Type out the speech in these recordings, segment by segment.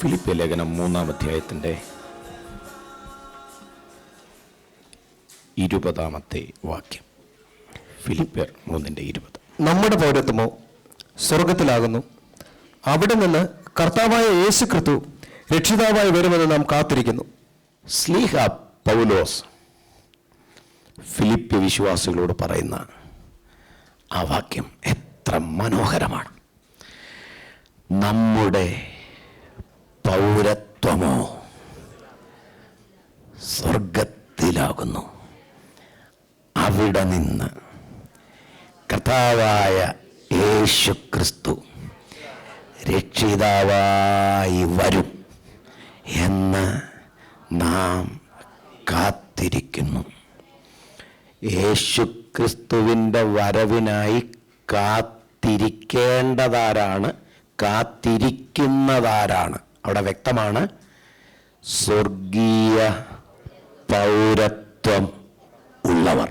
ഫിലിപ്പിയ ലേഖനം 3-ാം അധ്യായത്തിൻ്റെ 20-ാമത്തെ വാക്യം. ഫിലിപ്പിയർ 3:20. നമ്മുടെ പൗരത്വമോ സ്വർഗത്തിലാകുന്നു, അവിടെ നിന്ന് കർത്താവായ യേശുക്രിസ്തു രക്ഷിതാവായി വരുമെന്ന് നാം കാത്തിരിക്കുന്നു. ശ്ലീഹ പൗലോസ് ഫിലിപ്പിയ വിശ്വാസികളോട് പറയുന്ന ആ വാക്യം എത്ര മനോഹരമാണ്. നമ്മുടെ പൗരത്വമോ സ്വർഗത്തിലാകുന്നു, അവിടെ നിന്ന് കർത്താവായ യേശുക്രിസ്തു രക്ഷിതാവായി വരും എന്ന് നാം കാത്തിരിക്കുന്നു. യേശുക്രിസ്തുവിൻ്റെ വരവിനായി കാത്തിരിക്കേണ്ടതാരാണ്? കാത്തിരിക്കുന്നതാരാണ്? അവിടെ വ്യക്തമാണ്. സ്വർഗീയ പൗരത്വം ഉള്ളവർ.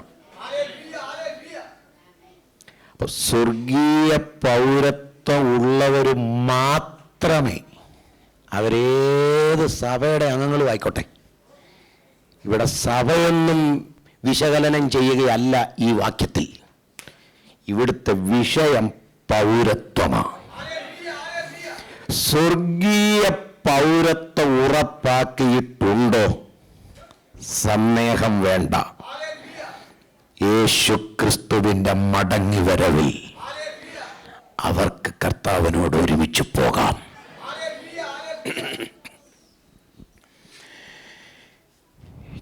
അപ്പൊ സ്വർഗീയ പൗരത്വം ഉള്ളവർ മാത്രമേ, അവരേത് സഭയുടെ അംഗങ്ങളും ആയിക്കോട്ടെ, ഇവിടെ സഭയൊന്നും വിശകലനം ചെയ്യുകയല്ല ഈ വാക്യത്തിൽ. ഇവിടുത്തെ വിഷയം പൗരത്വമാണ്. സ്വർഗീയ പൗരത്വം ഉറപ്പാക്കിയിട്ടുണ്ടോ? സന്ദേഹം വേണ്ട. യേശുക്രിസ്തുവിൻ്റെ മടങ്ങിവരവിൽ അവർക്ക് കർത്താവിനോട് ഒരുമിച്ച് പോകാം.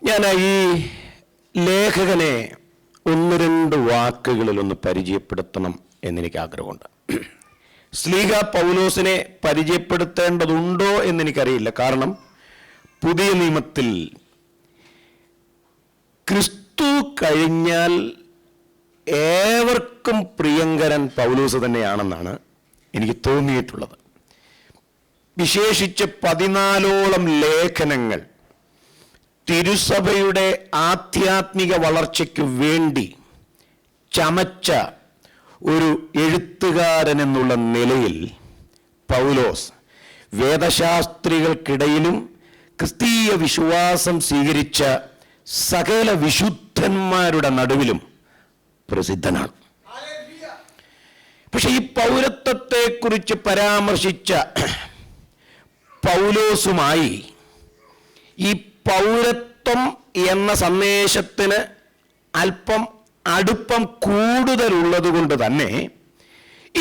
ഞാൻ ഈ ലേഖകനെ 1-2 വാക്കുകളിൽ ഒന്ന് പരിചയപ്പെടുത്തണം എന്നെനിക്ക് ആഗ്രഹമുണ്ട്. ശ്ലീഹ പൗലോസിനെ പരിചയപ്പെടുത്തേണ്ടതുണ്ടോ എന്നെനിക്കറിയില്ല. കാരണം പുതിയ നിയമത്തിൽ ക്രിസ്തു കഴിഞ്ഞാൽ ഏവർക്കും പ്രിയങ്കരൻ പൗലോസ് തന്നെയാണെന്നാണ് എനിക്ക് തോന്നിയിട്ടുള്ളത്. വിശേഷിച്ച് 14ഓളം ലേഖനങ്ങൾ തിരുസഭയുടെ ആധ്യാത്മിക വളർച്ചയ്ക്ക് വേണ്ടി ചമച്ച ഒരു എഴുത്തുകാരൻ എന്നുള്ള നിലയിൽ പൗലോസ് വേദശാസ്ത്രികൾക്കിടയിലും ക്രിസ്തീയ വിശ്വാസം സ്വീകരിച്ച സകല വിശുദ്ധന്മാരുടെ നടുവിലും പ്രസിദ്ധനാണ്. പക്ഷെ ഈ പൗരത്വത്തെക്കുറിച്ച് പരാമർശിച്ച പൗലോസുമായി ഈ പൗരത്വം എന്ന സന്ദേശത്തിന് അല്പം അടുപ്പം കൂടുതലുള്ളത് കൊണ്ട് തന്നെ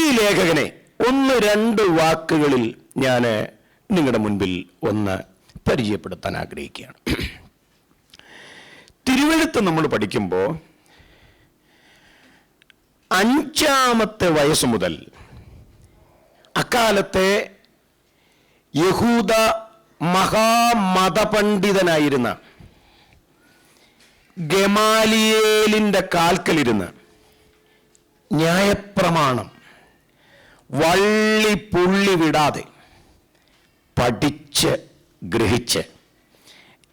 ഈ ലേഖകനെ 1-2 വാക്കുകളിൽ ഞാൻ നിങ്ങളുടെ മുൻപിൽ ഒന്ന് പരിചയപ്പെടുത്താൻ ആഗ്രഹിക്കുകയാണ്. തിരുവെഴുത്ത് നമ്മൾ പഠിക്കുമ്പോൾ 5-ാമത്തെ വയസ്സ് മുതൽ അക്കാലത്തെ യഹൂദ മഹാമതപണ്ഡിതനായിരുന്ന ഗമാലിയേലിൻ്റെ കാൽക്കലിരുന്ന് ന്യായപ്രമാണം വള്ളി പുള്ളി വിടാതെ പഠിച്ച് ഗ്രഹിച്ച്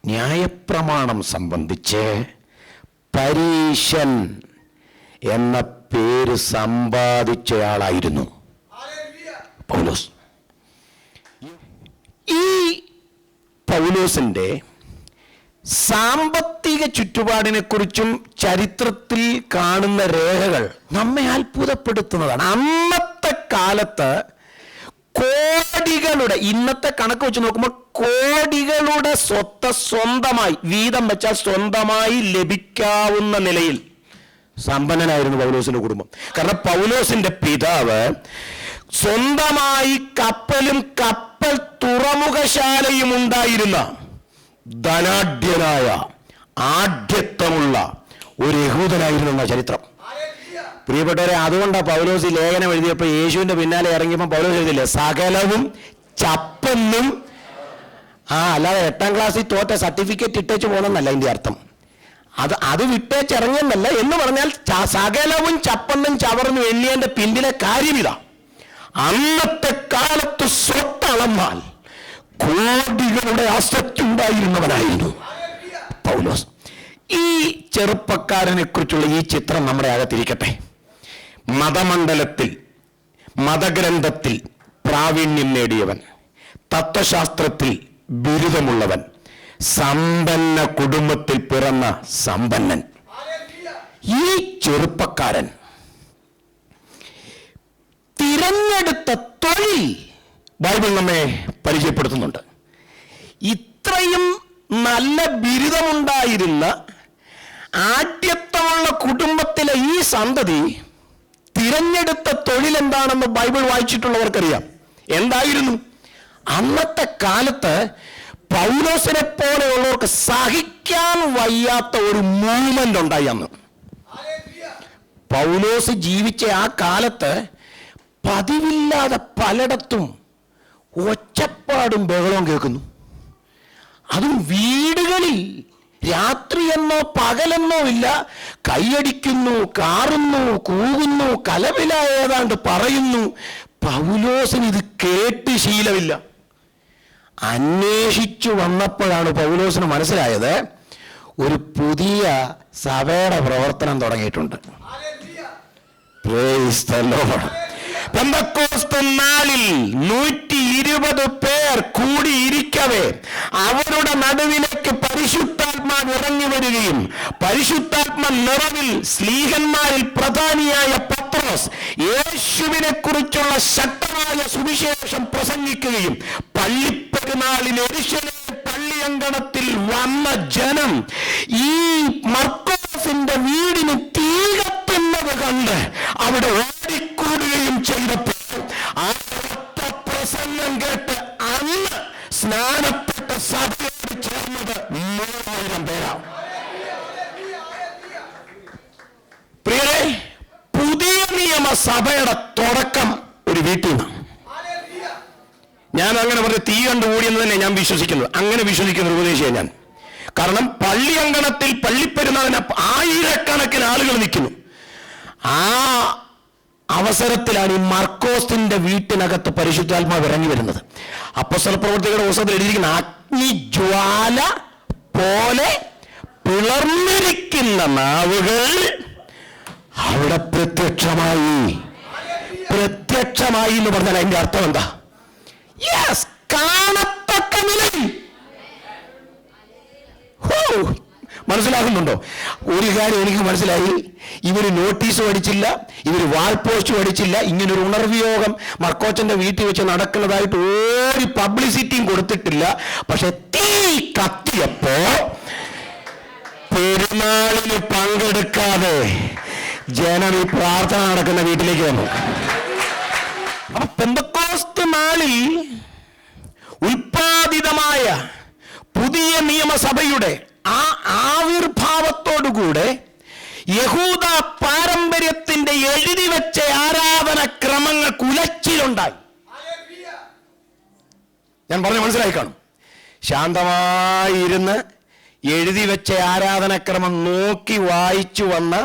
ന്യായപ്രമാണം സംബന്ധിച്ച് പരീശൻ എന്ന പേര് സമ്പാദിച്ചയാളായിരുന്നു പൗലോസ്. ഈ പൗലോസിന്റെ സാമ്പത്തിക ചുറ്റുപാടിനെ കുറിച്ചും ചരിത്രത്തിൽ കാണുന്ന രേഖകൾ നമ്മെ അത്ഭുതപ്പെടുത്തുന്നതാണ്. അന്നത്തെ കാലത്ത് കോടികളുടെ, ഇന്നത്തെ കണക്ക് വെച്ച് നോക്കുമ്പോൾ കോടികളുടെ സ്വത്ത് സ്വന്തമായി, വീതം വെച്ചാൽ സ്വന്തമായി ലഭിക്കാവുന്ന നിലയിൽ സമ്പന്നനായിരുന്നു പൗലോസിന്റെ കുടുംബം. കാരണം പൗലോസിന്റെ പിതാവ് സ്വന്തമായി കപ്പലും കപ്പൽ തുറമുഖശാലയും ഉണ്ടായിരുന്ന ധനാഢ്യനായ ആഢ്യത്വമുള്ള ഒരു യഹൂദനായിരുന്നു ചരിത്രം. പ്രിയപ്പെട്ടവരെ, അതുകൊണ്ടാണ് പൗലോസ് ഈ ലേഖനം എഴുതിയപ്പോൾ യേശുവിന്റെ പിന്നാലെ ഇറങ്ങിയപ്പോൾ പൗലോസ് എഴുതില്ലേ, സകലവും ചപ്പെന്നും. അല്ലാതെ 8ാം ക്ലാസ്സിൽ തോറ്റ സർട്ടിഫിക്കറ്റ് ഇട്ടേച്ച് പോകണമെന്നല്ല അതിന്റെ അർത്ഥം. അത് വിട്ടേച്ചിറങ്ങിയെന്നല്ല. എന്ന് പറഞ്ഞാൽ സകലവും ചപ്പെന്നും ചവർന്നും എണ്ണിയതിന്റെ പിന്നിലെ കാര്യം ഇതാ. അന്നത്തെ കാലത്ത് സ്വത്തളന്നാൽ കോടികളുടെ ആസക്തി ഉണ്ടായിരുന്നവനായിരുന്നു പൗലോസ്. ഈ ചെറുപ്പക്കാരനെ കുറിച്ചുള്ള ഈ ചിത്രം നമ്മുടെ അകത്തിരിക്കട്ടെ. മതമണ്ഡലത്തിൽ, മതഗ്രന്ഥത്തിൽ പ്രാവീണ്യം നേടിയവൻ, തത്വശാസ്ത്രത്തിൽ ബിരുദമുള്ളവൻ, സമ്പന്ന കുടുംബത്തിൽ പിറന്ന സമ്പന്നൻ. ഈ ചെറുപ്പക്കാരൻ തിരഞ്ഞെടുത്ത തൊഴിൽ ബൈബിൾ നമ്മെ പരിചയപ്പെടുത്തുന്നുണ്ട്. ഇത്രയും നല്ല ബിരുദമുണ്ടായിരുന്ന ആഢ്യത്വമുള്ള കുടുംബത്തിലെ ഈ സന്തതി തിരഞ്ഞെടുത്ത തൊഴിൽ എന്താണെന്ന് ബൈബിൾ വായിച്ചിട്ടുള്ളവർക്കറിയാം. എന്തായിരുന്നു? അന്നത്തെ കാലത്ത് പൗലോസിനെ പോലെയുള്ളവർക്ക് സഹിക്കാൻ വയ്യാത്ത ഒരു മൂവ്മെന്റ് ഉണ്ടായി. അന്ന് പൗലോസ് ജീവിച്ച ആ കാലത്ത് പതിവില്ലാതെ പലയിടത്തും ഒച്ചപ്പാടും ബഹളവും കേൾക്കുന്നു. അതും വീടുകളിൽ. രാത്രിയെന്നോ പകലെന്നോ ഇല്ല, കൈയടിക്കുന്നു, കാറുന്നു, കൂകുന്നു, കലപില ഏതാണ്ട് പറയുന്നു. പൗലോസിന് ഇത് കേട്ട് ശീലമില്ല. അന്വേഷിച്ചു വന്നപ്പോഴാണ് പൗലോസിന് മനസ്സിലായത്, ഒരു പുതിയ സഭയുടെ പ്രവർത്തനം തുടങ്ങിയിട്ടുണ്ട്. Price the Lord. പെന്തക്കോസ്ത് നാളിൽ 120 പേർ കൂടിയിരിക്കവേ അവരുടെ നടുവിലേക്ക് പരിശുദ്ധാത്മാവ് ഇറങ്ങി വരികയും പരിശുദ്ധാത്മ നിറവിൽ സ്ലീഹന്മാരിൽ പ്രധാനിയായ പത്രോസ് യേശുവിനെ കുറിച്ചുള്ള ശക്തമായ സുവിശേഷം പ്രസംഗിക്കുകയും പള്ളിപ്പെരുന്നാളിൽ യെരൂശലേം പള്ളിയങ്കണത്തിൽ വന്ന ജനം ഈ മർക്കോസിന്റെ വീടിന് തീ കത്തുന്നത് കണ്ട് അവിടെ ഓടിക്കൂടുകയും ചെയ്തപ്പോൾ ആ പ്രസംഗം കേട്ട് അന്ന് സ്നാനപ്പെട്ട സഭയോട് ചേർന്നത് 3000 പേരാണ്. പ്രിയരെ, പുതിയ നിയമസഭയുടെ തുടക്കം ഒരു വീട്ടിൽ നിന്നാണ്. ഞാൻ അങ്ങനെ പറഞ്ഞ് തീ കണ്ടു കൂടിയെന്ന് തന്നെ ഞാൻ വിശ്വസിക്കുന്നത്. അങ്ങനെ വിശ്വസിക്കുന്ന ഒരു ഉപദേശിയാണ് ഞാൻ. കാരണം പള്ളി അങ്കണത്തിൽ പള്ളിപ്പെരുന്നാളിന് ആയിരക്കണക്കിന് ആളുകൾ നിൽക്കുന്നു. ആ അവസരത്തിലാണ് ഈ മർക്കോസിന്റെ വീട്ടിനകത്ത് പരിശുദ്ധാത്മാവ് ഇറങ്ങി വരുന്നത്. അപ്പോസ്തല പ്രവൃത്തികളുടെ പുസ്തകത്തിൽ എഴുതിയിരിക്കുന്ന അഗ്നിജ്വാല പോലെ പിളർന്നിരിക്കുന്ന നാവുകൾ അവിടെ പ്രത്യക്ഷമായി. പ്രത്യക്ഷമായി എന്ന് പറഞ്ഞാൽ അതിന്റെ അർത്ഥം എന്താ? യെസ്, കാണത്തക്ക നിലയിൽ. മനസ്സിലാകുന്നുണ്ടോ? ഒരു കാര്യം എനിക്ക് മനസ്സിലായി, ഇവര് നോട്ടീസും അടിച്ചില്ല, ഇവര് വാൾ പോസ്റ്റും അടിച്ചില്ല. ഇങ്ങനൊരു ഉണർവ് യോഗം മർക്കോച്ചന്റെ വീട്ടിൽ വെച്ച് നടക്കുന്നതായിട്ട് ഒരു പബ്ലിസിറ്റിയും കൊടുത്തിട്ടില്ല. പക്ഷെ തീ കത്തിയപ്പോ പെരുന്നാളിന് പങ്കെടുക്കാതെ ജനം ഈ പ്രാർത്ഥന നടക്കുന്ന വീട്ടിലേക്ക് വന്നു. അപ്പൊ പെന്തക്കോസ്ത് നാളിൽ ഉൽപാദിതമായ പുതിയ നിയമസഭയുടെ ആ ആവിർഭാവത്തോടുകൂടെ യഹൂദ പാരമ്പര്യത്തിന്റെ എഴുതി വെച്ച ആരാധന ക്രമങ്ങൾ കുലച്ചിലുണ്ടായി. ഞാൻ പറഞ്ഞ മനസ്സിലായി കാണും. ശാന്തമായിരുന്ന് എഴുതി വെച്ച ആരാധനക്രമം നോക്കി വായിച്ചു വന്ന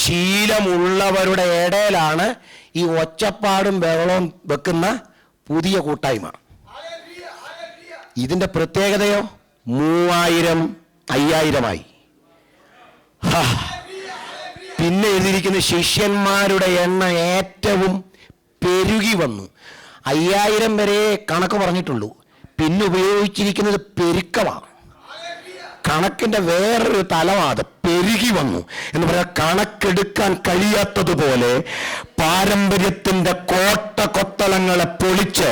ശീലമുള്ളവരുടെ ഇടയിലാണ് ഈ ഒച്ചപ്പാടും ബഹളവും വെക്കുന്ന പുതിയ കൂട്ടായ്മ. ഇതിന്റെ പ്രത്യേകതയോ 3000 5000 ആയി. പിന്നെ എഴുതിയിരിക്കുന്ന ശിഷ്യന്മാരുടെ എണ്ണം ഏറ്റവും പെരുകി വന്നു. 5000 വരെ കണക്ക് പറഞ്ഞിട്ടുള്ളൂ. പിന്നെ ഉപയോഗിച്ചിരിക്കുന്നത് പെരുക്കമാണ്. കണക്കിന്റെ വേറൊരു തലമാണ്. പെരുകി വന്നു എന്ന് പറയാൻ കണക്കെടുക്കാൻ കഴിയാത്തതുപോലെ പാരമ്പര്യത്തിന്റെ കോട്ട കൊത്തളങ്ങളെ പൊളിച്ച്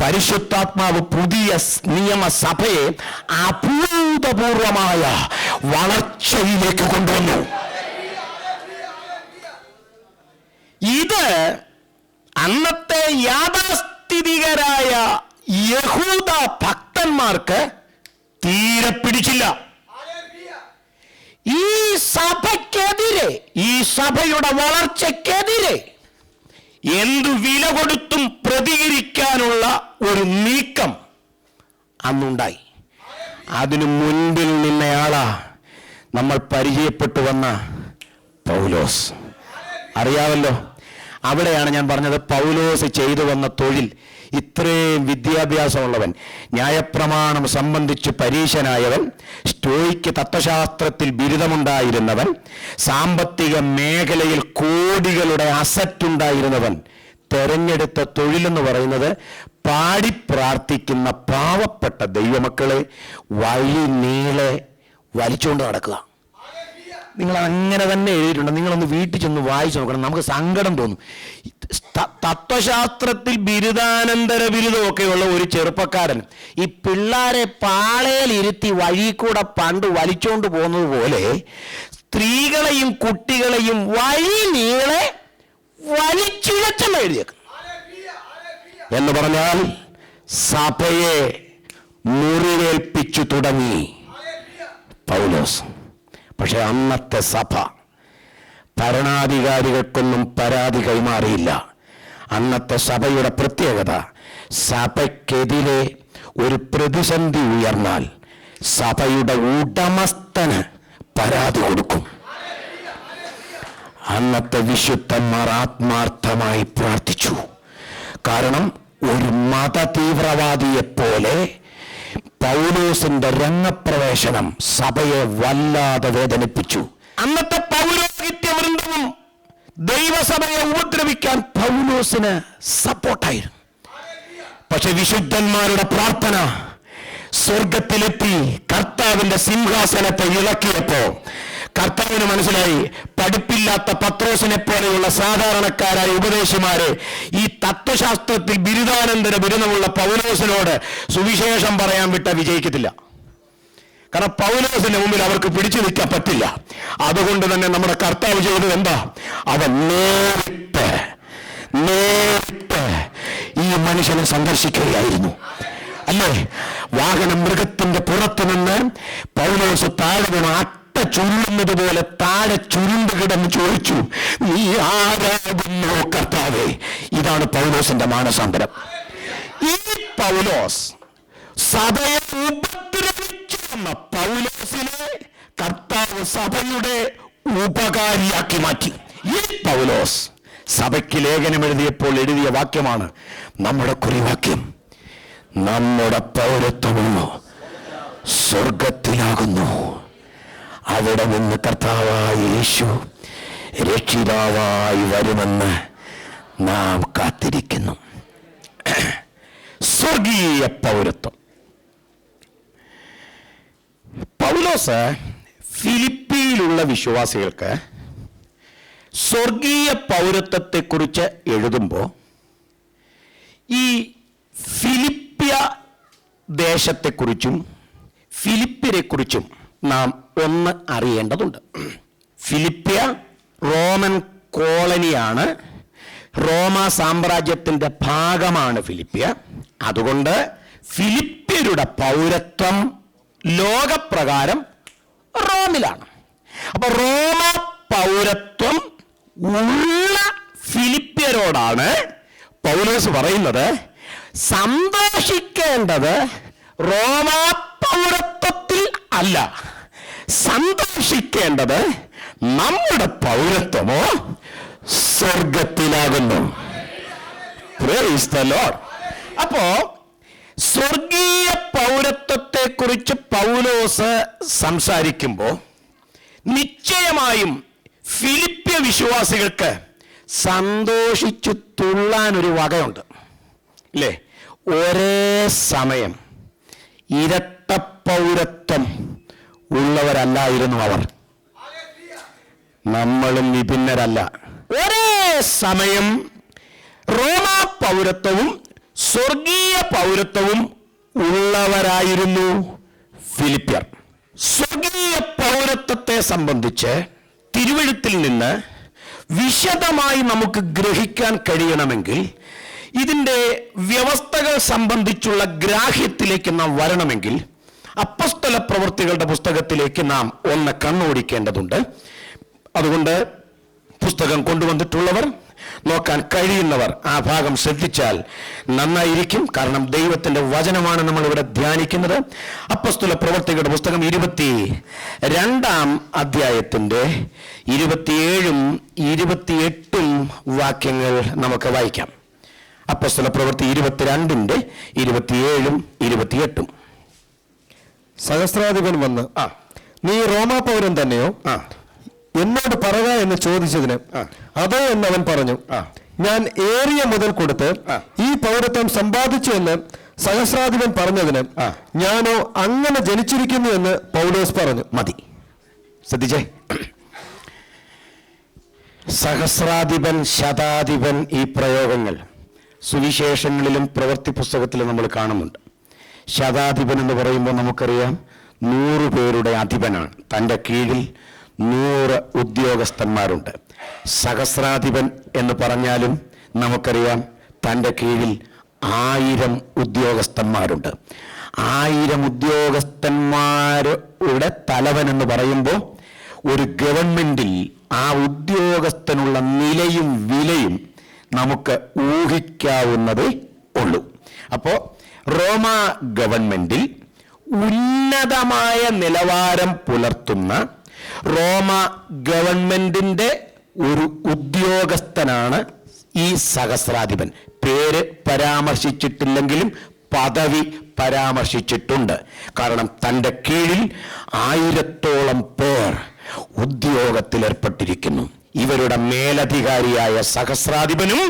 പരിശുദ്ധാത്മാവ് പുതിയ നിയമസഭയെ അഭൂതപൂർവമായ വളർച്ചയിലേക്ക് കൊണ്ടുവന്നു. ഇത് അന്നത്തെ യാഥാസ്ഥിതികരായ യഹൂദ ഭക്തന്മാർക്ക് തീരെ പിടിച്ചില്ല. ഈ സഭയ്ക്കെതിരെ, ഈ സഭയുടെ വളർച്ചയ്ക്കെതിരെ എന്തു വില കൊടുത്തും പ്രതികരിക്കാനുള്ള ഒരു നീക്കം അന്നുണ്ടായി. അതിനു മുൻപിൽ നിന്നയാളാ നമ്മൾ പരിചയപ്പെട്ടു വന്ന പൗലോസ്. അറിയാമല്ലോ, അവിടെയാണ് ഞാൻ പറഞ്ഞത് പൗലോസ് ചെയ്തു വന്ന തൊഴിൽ. ഇത്രയും വിദ്യാഭ്യാസമുള്ളവൻ, ന്യായപ്രമാണം സംബന്ധിച്ച് പരീശനായവൻ, സ്റ്റോയിക്ക് തത്വശാസ്ത്രത്തിൽ ബിരുദമുണ്ടായിരുന്നവൻ, സാമ്പത്തിക മേഖലയിൽ കോടികളുടെ അസറ്റുണ്ടായിരുന്നവൻ, തെരഞ്ഞെടുത്ത തൊഴിലെന്ന് പറയുന്നത് പാടി പ്രാർത്ഥിക്കുന്ന പാവപ്പെട്ട ദൈവമക്കളെ വഴി നീളെ വലിച്ചുകൊണ്ട് നടക്കുക. നിങ്ങൾ അങ്ങനെ തന്നെ എഴുതിയിട്ടുണ്ട്. നിങ്ങളൊന്ന് വീട്ടിൽ ചെന്ന് വായിച്ചു നോക്കണം. നമുക്ക് സങ്കടം തോന്നും. തത്വശാസ്ത്രത്തിൽ ബിരുദാനന്തര ബിരുദമൊക്കെയുള്ള ഒരു ചെറുപ്പക്കാരൻ ഈ പിള്ളാരെ പാളയിലിരുത്തി വഴി കൂടെ പണ്ട് വലിച്ചോണ്ട് പോകുന്നത് പോലെ സ്ത്രീകളെയും കുട്ടികളെയും വഴി നീളെ വലിച്ചിഴച്ചെന്ന് എഴുതിയേക്കും. എന്ന് പറഞ്ഞാൽ സഭയെ മുറിവേൽപ്പിച്ചു തുടങ്ങി പൗലോസ്. പക്ഷെ അന്നത്തെ സഭ ഭരണാധികാരികൾക്കൊന്നും പരാതി കൈമാറിയില്ല. അന്നത്തെ സഭയുടെ പ്രത്യേകത, സഭയ്ക്കെതിരെ ഒരു പ്രതിസന്ധി ഉയർന്നാൽ സഭയുടെ ഉടമസ്ഥന് പരാതി കൊടുക്കും. അന്നത്തെ വിശുദ്ധന്മാർ ആത്മാർത്ഥമായി പ്രാർത്ഥിച്ചു. കാരണം ഒരു മത തീവ്രവാദിയെപ്പോലെ പൗലോസിന്റെ രംഗപ്രവേശനം സഭയെ വല്ലാതെ വേദനിപ്പിച്ചു. അന്നത്തെ പൗരോഹിത്യ വൃന്ദവും ദൈവസഭയെ ഉപദ്രവിക്കാൻ പൗലോസിന് സപ്പോർട്ടായിരുന്നു. പക്ഷെ വിശുദ്ധന്മാരുടെ പ്രാർത്ഥന സ്വർഗത്തിലെത്തി കർത്താവിന്റെ സിംഹാസനത്തെ ഇളക്കിയപ്പോ കർത്താവിന് മനസ്സിലായി, പഠിപ്പില്ലാത്ത പത്രോസിനെ പോലെയുള്ള സാധാരണക്കാരായ ഉപദേശിമാര് ഈ തത്വശാസ്ത്രത്തിൽ ബിരുദാനന്തര ബിരുദമുള്ള പൗലോസിനോട് സുവിശേഷം പറയാൻ വിട്ട വിജയിക്കത്തില്ല. കാരണം പൗലോസിന്റെ മുമ്പിൽ അവർക്ക് പിടിച്ചു നിൽക്കാൻ പറ്റില്ല. അതുകൊണ്ട് തന്നെ നമ്മുടെ കർത്താവ് ചെയ്തത് എന്താ? അവൻ നേരിട്ട് ഈ മനുഷ്യനെ സന്ദർശിക്കുകയായിരുന്നു. അല്ലേ? വാഹനം മൃഗത്തിന്റെ പുറത്തു നിന്ന് പൗലോസ് താഴെ ചുരുളുന്നത് പോലെ താഴെ ചുരുണ്ട് കിടന്ന് ചോദിച്ചു, നീ ആരാകുന്നു കർത്താവേ? ഇതാണ് പൗലോസിന്റെ മാനസാന്തരം. ഈ പൗലോസ് സഭയെ ഉപദ്രവിച്ചു വന്ന പൗലോസിനെ കർത്താവ് സഭയുടെ ഉപകാരിയാക്കി മാറ്റി. ഈ പൗലോസ് സഭയ്ക്ക് ലേഖനം എഴുതിയപ്പോൾ എഴുതിയ വാക്യമാണ് നമ്മുടെ കുറിവാക്യം. നമ്മുടെ പൗരത്വമോ സ്വർഗത്തിലാകുന്നു, അവിടെ നിന്ന് കർത്താവായ യേശു രക്ഷിതാവായി വരുമെന്ന് നാം കാത്തിരിക്കുന്നു. സ്വർഗീയ പൗരത്വം. പൗലോസ് ഫിലിപ്പിയിലുള്ള വിശ്വാസികൾക്ക് സ്വർഗീയ പൗരത്വത്തെക്കുറിച്ച് എഴുതുമ്പോൾ ഈ ഫിലിപ്പിയ ദേശത്തെക്കുറിച്ചും ഫിലിപ്പിനെക്കുറിച്ചും നാം ഒന്ന് അറിയേണ്ടതുണ്ട്. ഫിലിപ്പിയ റോമൻ കോളനിയാണ്. റോമ സാമ്രാജ്യത്തിന്റെ ഭാഗമാണ് ഫിലിപ്പിയ. അതുകൊണ്ട് ഫിലിപ്പിയരുടെ പൗരത്വം ലോകപ്രകാരം റോമിലാണ്. അപ്പൊ റോമ പൗരത്വം ഉള്ള ഫിലിപ്പിയരോടാണ് പൗലോസ് പറയുന്നത്, സന്തോഷിക്കേണ്ടത് റോമ പൗരത്വത്തിൽ അല്ല, സന്തോഷിക്കേണ്ടത് നമ്മുടെ പൗരത്വമോ സ്വർഗത്തിലാകുന്നു. Praise the lord. അപ്പോ സ്വർഗീയ പൗരത്വത്തെ കുറിച്ച് പൗലോസ് സംസാരിക്കുമ്പോൾ നിശ്ചയമായും ഫിലിപ്പിയ വിശ്വാസികൾക്ക് സന്തോഷിച്ചു തുള്ളാനൊരു വകയുണ്ട് അല്ലേ? ഒരേ സമയം ഇരട്ട പൗരത്വം ഉള്ളവരല്ലായിരുന്നു അവർ. നമ്മളും വിഭിന്നരല്ല. ഒരേ സമയം റോമാ പൗരത്വവും സ്വർഗീയ പൗരത്വവും ഉള്ളവരായിരുന്നു ഫിലിപ്പിയർ. സ്വർഗീയ പൗരത്വത്തെ സംബന്ധിച്ച് തിരുവെഴുത്തിൽ നിന്ന് വിശദമായി നമുക്ക് ഗ്രഹിക്കാൻ കഴിയണമെങ്കിൽ ഇതിൻ്റെ വ്യവസ്ഥകൾ സംബന്ധിച്ചുള്ള ഗ്രാഹ്യത്തിലേക്ക് നാം വരണമെങ്കിൽ അപ്പസ്തല പ്രവൃത്തികളുടെ പുസ്തകത്തിലേക്ക് നാം ഒന്ന് കണ്ണോടിക്കേണ്ടതുണ്ട്. അതുകൊണ്ട് പുസ്തകം കൊണ്ടുവന്നിട്ടുള്ളവർ, നോക്കാൻ കഴിയുന്നവർ ആ ഭാഗം ശ്രദ്ധിച്ചാൽ നന്നായിരിക്കും. കാരണം ദൈവത്തിൻ്റെ വചനമാണ് നമ്മളിവിടെ ധ്യാനിക്കുന്നത്. അപ്പസ്തല പ്രവൃത്തികളുടെ പുസ്തകം 22-ാം അധ്യായത്തിൻ്റെ 27-ഉം 28-ഉം വാക്യങ്ങൾ നമുക്ക് വായിക്കാം. അപ്പസ്തല പ്രവൃത്തി 22-ന്റെ 27-ഉം 28-ഉം. സഹസ്രാധിപൻ വന്ന്, നീ റോമാ പൗരൻ തന്നെയോ എന്നോട് പറയുക എന്ന് ചോദിച്ചതിന് അതോ എന്നവൻ പറഞ്ഞു, ഞാൻ ഏറിയ മുതൽ കൊടുത്ത് ഈ പൗരത്വം സമ്പാദിച്ചു എന്ന് സഹസ്രാധിപൻ പറഞ്ഞതിന് ഞാനോ അങ്ങനെ ജനിച്ചിരിക്കുന്നു എന്ന് പൗലോസ് പറഞ്ഞു. മതി, ശ്രദ്ധിച്ചേ. സഹസ്രാധിപൻ, ശതാധിപൻ, ഈ പ്രയോഗങ്ങൾ സുവിശേഷങ്ങളിലും പ്രവൃത്തി പുസ്തകത്തിലും നമ്മൾ കാണുന്നുണ്ട്. ശതാധിപൻ എന്ന് പറയുമ്പോൾ നമുക്കറിയാം 100 പേരുടെ അധിപനാണ്. തൻ്റെ കീഴിൽ 100 ഉദ്യോഗസ്ഥന്മാരുണ്ട്. സഹസ്രാധിപൻ എന്ന് പറഞ്ഞാലും നമുക്കറിയാം തൻ്റെ കീഴിൽ 1000 ഉദ്യോഗസ്ഥന്മാരുണ്ട്. 1000 ഉദ്യോഗസ്ഥന്മാരുടെ തലവൻ എന്ന് പറയുമ്പോൾ ഒരു ഗവൺമെന്റിൽ ആ ഉദ്യോഗസ്ഥനുള്ള നിലയും വിലയും നമുക്ക് ഊഹിക്കാവുന്നതേ ഉള്ളൂ. അപ്പോൾ റോമ ഗവൺമെന്റിൽ ഉന്നതമായ നിലവാരം പുലർത്തുന്ന റോമ ഗവൺമെന്റിന്റെ ഒരു ഉദ്യോഗസ്ഥനാണ് ഈ സഹസ്രാധിപൻ. പേര് പരാമർശിച്ചിട്ടില്ലെങ്കിലും പദവി പരാമർശിച്ചിട്ടുണ്ട്. കാരണം തൻ്റെ കീഴിൽ 1000-ഓളം പേർ ഉദ്യോഗത്തിലേർപ്പെട്ടിരിക്കുന്നു. ഇവരുടെ മേലധികാരിയായ സഹസ്രാധിപനും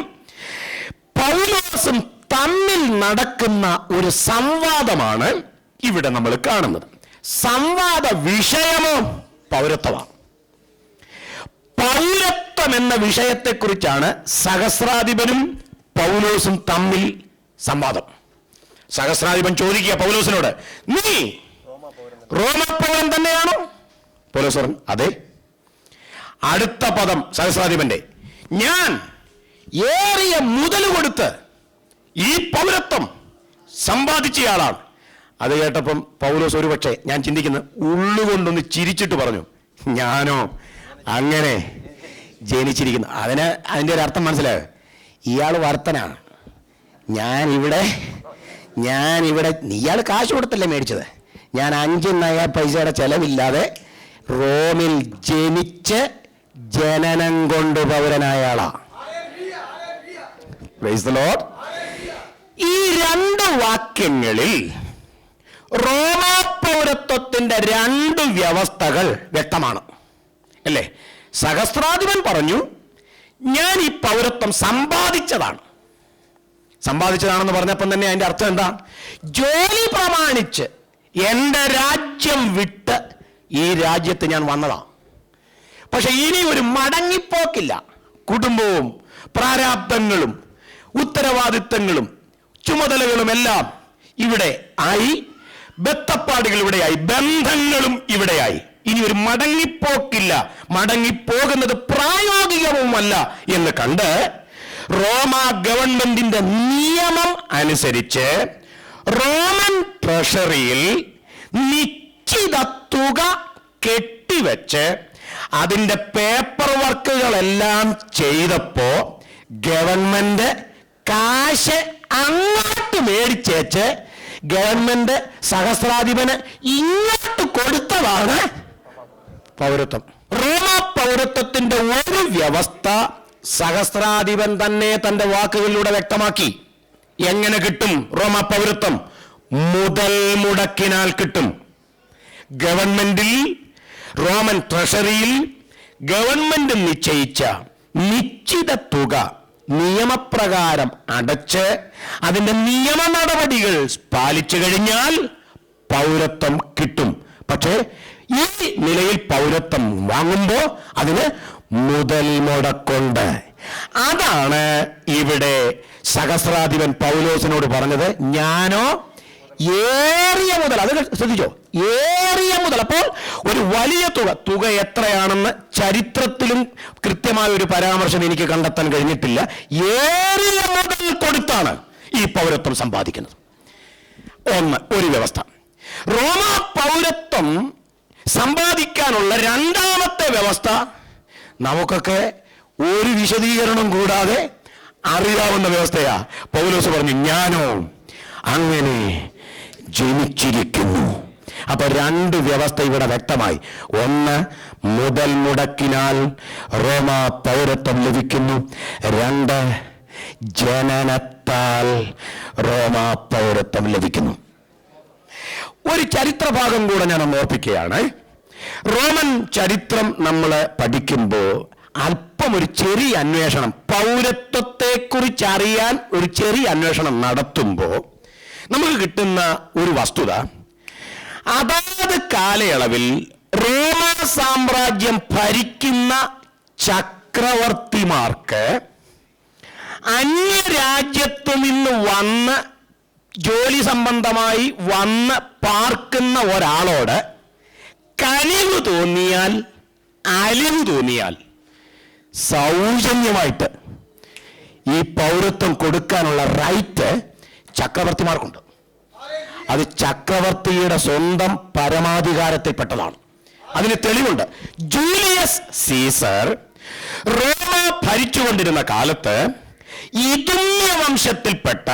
പൗലോസും തമ്മിൽ നടക്കുന്ന ഒരു സംവാദമാണ് ഇവിടെ നമ്മൾ കാണുന്നത്. സംവാദ വിഷയമോ പൗരത്വമാണ്. പൗരത്വം എന്ന വിഷയത്തെക്കുറിച്ചാണ് സഹസ്രാധിപനും പൗലോസും തമ്മിൽ സംവാദം. സഹസ്രാധിപൻ ചോദിക്കുക പൗലോസിനോട്, നീ റോമാ പൗരൻ തന്നെയാണോ? പൗലോസ് പറഞ്ഞു, അതെ. അടുത്ത പദം സഹസ്രാധിപന്റെ, ഞാൻ ഏറിയ മുതൽ കൊടുത്ത് ഈ പൗരത്വം സമ്പാദിച്ചയാളാണ്. അത് കേട്ടപ്പം പൗലോസ് ഒരു പക്ഷേ, ഞാൻ ചിന്തിക്കുന്നത്, ഉള്ളുകൊണ്ടൊന്ന് ചിരിച്ചിട്ട് പറഞ്ഞു, ഞാനോ അങ്ങനെ ജനിച്ചിരിക്കുന്നു. അതിൻ്റെ ഒരു അർത്ഥം മനസ്സിലായോ? ഇയാൾ വർത്തനാണ്. ഞാനിവിടെ ഇയാൾ കാശ് കൊടുത്തല്ലേ മേടിച്ചത്. ഞാൻ 5 നയ പൈസയുടെ ചെലവില്ലാതെ റോമിൽ ജനിച്ച് ജനനം കൊണ്ട് പൗരനായ ആളാ. Price the Lord. ഈ 2 വാക്യങ്ങളിൽ റോമാ പൗരത്വത്തിന്റെ 2 വ്യവസ്ഥകൾ വ്യക്തമാണ് അല്ലേ? സഹസ്രാധിപൻ പറഞ്ഞു, ഞാൻ ഈ പൗരത്വം സമ്പാദിച്ചതാണെന്ന് പറഞ്ഞപ്പം തന്നെ അതിന്റെ അർത്ഥം എന്താ? ജോലി പ്രമാണിച്ച് എൻ്റെ രാജ്യം വിട്ട് ഈ രാജ്യത്ത് ഞാൻ വന്നതാണ്. പക്ഷെ ഇനി ഒരു മടങ്ങിപ്പോക്കില്ല. കുടുംബവും പ്രാരാബ്ദങ്ങളും ഉത്തരവാദിത്തങ്ങളും ചുമതലകളും എല്ലാം ഇവിടെ ആയി, ബന്ധപ്പാടുകൾ ഇവിടെയായി, ബന്ധങ്ങളും ഇവിടെയായി. ഇനി ഒരു മടങ്ങിപ്പോക്കില്ല. മടങ്ങിപ്പോകുന്നത് പ്രായോഗികവുമല്ല എന്ന് കണ്ട് റോമ ഗവൺമെന്റിന്റെ നിയമം അനുസരിച്ച് റോമൻ ട്രഷറിയിൽ നിശ്ചിത തുക കെട്ടിവെച്ച് അതിൻ്റെ പേപ്പർ വർക്കുകളെല്ലാം ചെയ്തപ്പോ ഗവൺമെന്റ് കാശ് അങ്ങോട്ട് മേടിച്ചേച്ച് ഗവൺമെന്റ് സഹസ്രാധിപന് ഇങ്ങോട്ട് കൊടുത്തതാണ് പൗരത്വം. റോമ പൗരത്വത്തിന്റെ ഒരു വ്യവസ്ഥ സഹസ്രാധിപൻ തന്നെ തന്റെ വാക്കുകളിലൂടെ വ്യക്തമാക്കി. എങ്ങനെ കിട്ടും റോമ പൗരത്വം? മുതൽ മുടക്കിനാൽ കിട്ടും. ഗവൺമെന്റിൽ, റോമൻ ട്രഷറിയിൽ ഗവൺമെന്റ് നിശ്ചയിച്ച നിശ്ചിത തുക നിയമപ്രകാരം അടച്ച് അതിന്റെ നിയമ നടപടികൾ പാലിച്ചു കഴിഞ്ഞാൽ പൗരത്വം കിട്ടും. പക്ഷേ ഈ നിലയിൽ പൗരത്വം വാങ്ങുമ്പോൾ അതിന് മുതൽ മുടക്കുണ്ട്. അതാണ് ഇവിടെ സഹസ്രാധിപൻ പൗലോസിനോട് പറഞ്ഞത്, ഞാനോ ഏറിയ മുതൽ. അത് ശ്രദ്ധിച്ചോ, ഏറിയ മുതൽ. അപ്പോൾ ഒരു വലിയ തുക എത്രയാണെന്ന് ചരിത്രത്തിലും കൃത്യമായ ഒരു പരാമർശം എനിക്ക് കണ്ടെത്താൻ കഴിഞ്ഞിട്ടില്ല. ഏറിയ മുതൽ കൊടുത്താണ് ഈ പൗരത്വം സമ്പാദിക്കുന്നത്. ഒരു വ്യവസ്ഥ. റോമാ പൗരത്വം സമ്പാദിക്കാനുള്ള രണ്ടാമത്തെ വ്യവസ്ഥ നമുക്കൊക്കെ ഒരു വിശദീകരണം കൂടാതെ അറിയാവുന്ന വ്യവസ്ഥയാ. പൗലോസ് പറഞ്ഞു, ഞാനോ അങ്ങനെ ജനിച്ചിരിക്കുന്നു. അപ്പൊ രണ്ട് വ്യവസ്ഥ ഇവിടെ വ്യക്തമായി. ഒന്ന്, മുതൽ മുടക്കിനാൽ റോമാ പൗരത്വം ലഭിക്കുന്നു. രണ്ട്, ജനനത്താൽ റോമാ പൗരത്വം ലഭിക്കുന്നു. ഒരു ചരിത്രഭാഗം കൂടെ ഞാൻ ഓർപ്പിക്കുകയാണ്. റോമൻ ചരിത്രം നമ്മൾ പഠിക്കുമ്പോൾ അല്പം ഒരു ചെറിയ അന്വേഷണം, പൗരത്വത്തെക്കുറിച്ച് അറിയാൻ ഒരു ചെറിയ അന്വേഷണം നടത്തുമ്പോൾ നമുക്ക് കിട്ടുന്ന ഒരു വസ്തുത, അതാത് കാലയളവിൽ റോമാ സാമ്രാജ്യം ഭരിക്കുന്ന ചക്രവർത്തിമാർക്ക് അന്യരാജ്യത്തു നിന്ന് വന്ന് ജോലി സംബന്ധമായി വന്ന് പാർക്കുന്ന ഒരാളോട് കനിവ് തോന്നിയാൽ, അലിവ് തോന്നിയാൽ സൗജന്യമായിട്ട് ഈ പൗരത്വം കൊടുക്കാനുള്ള റൈറ്റ് ചക്രവർത്തിമാർക്കുണ്ട്. അത് ചക്രവർത്തിയുടെ സ്വന്തം പരമാധികാരത്തിൽപ്പെട്ടതാണ്. അതിന് തെളിവുണ്ട്. ജൂലിയസ് സീസർ റോമ ഭരിച്ചുകൊണ്ടിരുന്ന കാലത്ത് ഇതുമ്യ വംശത്തിൽപ്പെട്ട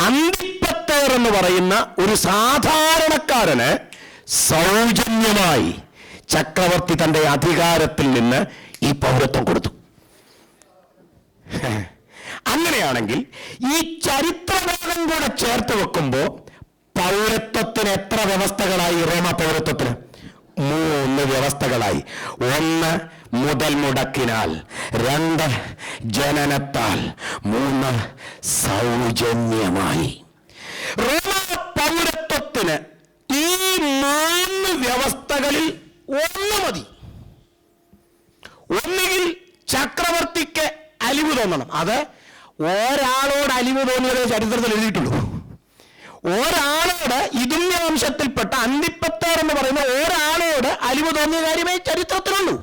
അന്തിപ്പത്തേർ എന്ന് പറയുന്ന ഒരു സാധാരണക്കാരന് സൗജന്യമായി ചക്രവർത്തി തന്റെ അധികാരത്തിൽ നിന്ന് ഈ പൗരത്വം കൊടുത്തു. അങ്ങനെയാണെങ്കിൽ ഈ ചരിത്രഭാഗം കൂടെ ചേർത്ത് വെക്കുമ്പോൾ പൗരത്വത്തിന് എത്ര വ്യവസ്ഥകളായി? റോമ പൗരത്വത്തിന് 3 വ്യവസ്ഥകളായി. 1, മുതൽ മുടക്കിനാൽ. 2, ജനനത്താൽ. 3, സൗജന്യമായി. റോമ പൗരത്വത്തിന് ഈ 3 വ്യവസ്ഥകളിൽ ഒന്ന് മതി. ഒന്നുകിൽ ചക്രവർത്തിക്ക് അലിവ് തോന്നണം. അത് ഒരാളോട് അലിവ് തോന്നിയതേ ചരിത്രത്തിൽ എഴുതിയിട്ടുള്ളൂ. ഒരാളോട് ഇതുമ്യ വംശത്തിൽപ്പെട്ട അന്തിപ്പത്തേർ എന്ന് പറയുന്ന ഒരാളോട് അലിവ് തോന്നിയ കാര്യമേ ചരിത്രത്തിലുള്ളൂ.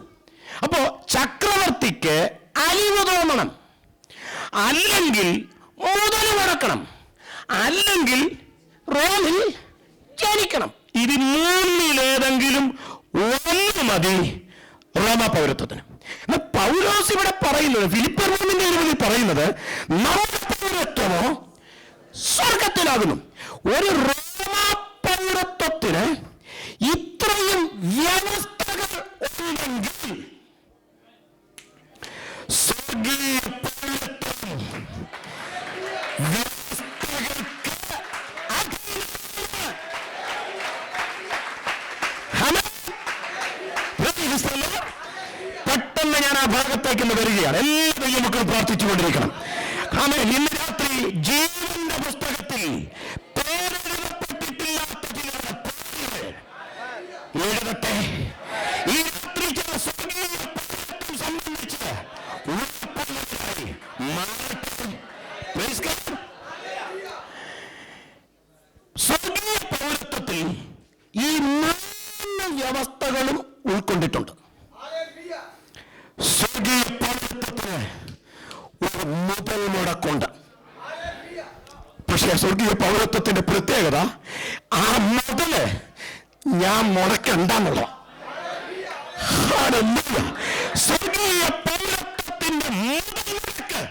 അപ്പോ ചക്രവർത്തിക്ക് അലിവ് തോന്നണം, അല്ലെങ്കിൽ മുതൽ മുടക്കണം, അല്ലെങ്കിൽ റോമിൽ ജനിക്കണം. ഇത് 3-ലേതെങ്കിലും ഒന്ന് മതി റോമ പൗരത്വത്തിന്. പൗലോസ് ഇവിടെ പറയുന്നത്, ഫിലിപ്പിയർ 3:20 പറയുന്നത്, നമ്മുടെ പൗരത്വമോ സ്വർഗത്തിലാകുന്നു. ഒരു റോമ പൗരത്വത്തിന് ഇത്രയും വ്യവസ്ഥകൾ ഉണ്ടെങ്കിൽ സ്വർഗീയ പൗരത്വം വ്യവസ്ഥകൾക്ക് പെട്ടെന്ന് ഞാൻ ആ ഭാഗത്തേക്ക് വരികയാണ്. എല്ലാ ദൈവമക്കളും പ്രാർത്ഥിച്ചുകൊണ്ടിരിക്കണം. ഇന്ന് രാത്രി ജീവന്റെ പുസ്തകത്തിൽ പേരെഴുതപ്പെട്ടിട്ടില്ലാത്ത ചില എഴുതട്ടെ. ഈ രാത്രി ചില സ്വർഗീയ പൗരത്വം സംബന്ധിച്ച് സ്വർഗീയ പൗരത്വത്തിൽ ഈ 3 വ്യവസ്ഥകളും ഉൾക്കൊണ്ടിട്ടുണ്ട്. സ്വർഗീയ പൗരത്വത്തിന് ഒരു മുതൽ മുടക്കുണ്ട്. പക്ഷേ സ്വർഗീയ പൗരത്വത്തിന്റെ പ്രത്യേകത, ആ മുതല് ഞാൻ മുടക്കണ്ടെന്നുള്ള. സ്വർഗീയ പൗരത്വത്തിന്റെ മുതൽ മുടക്ക്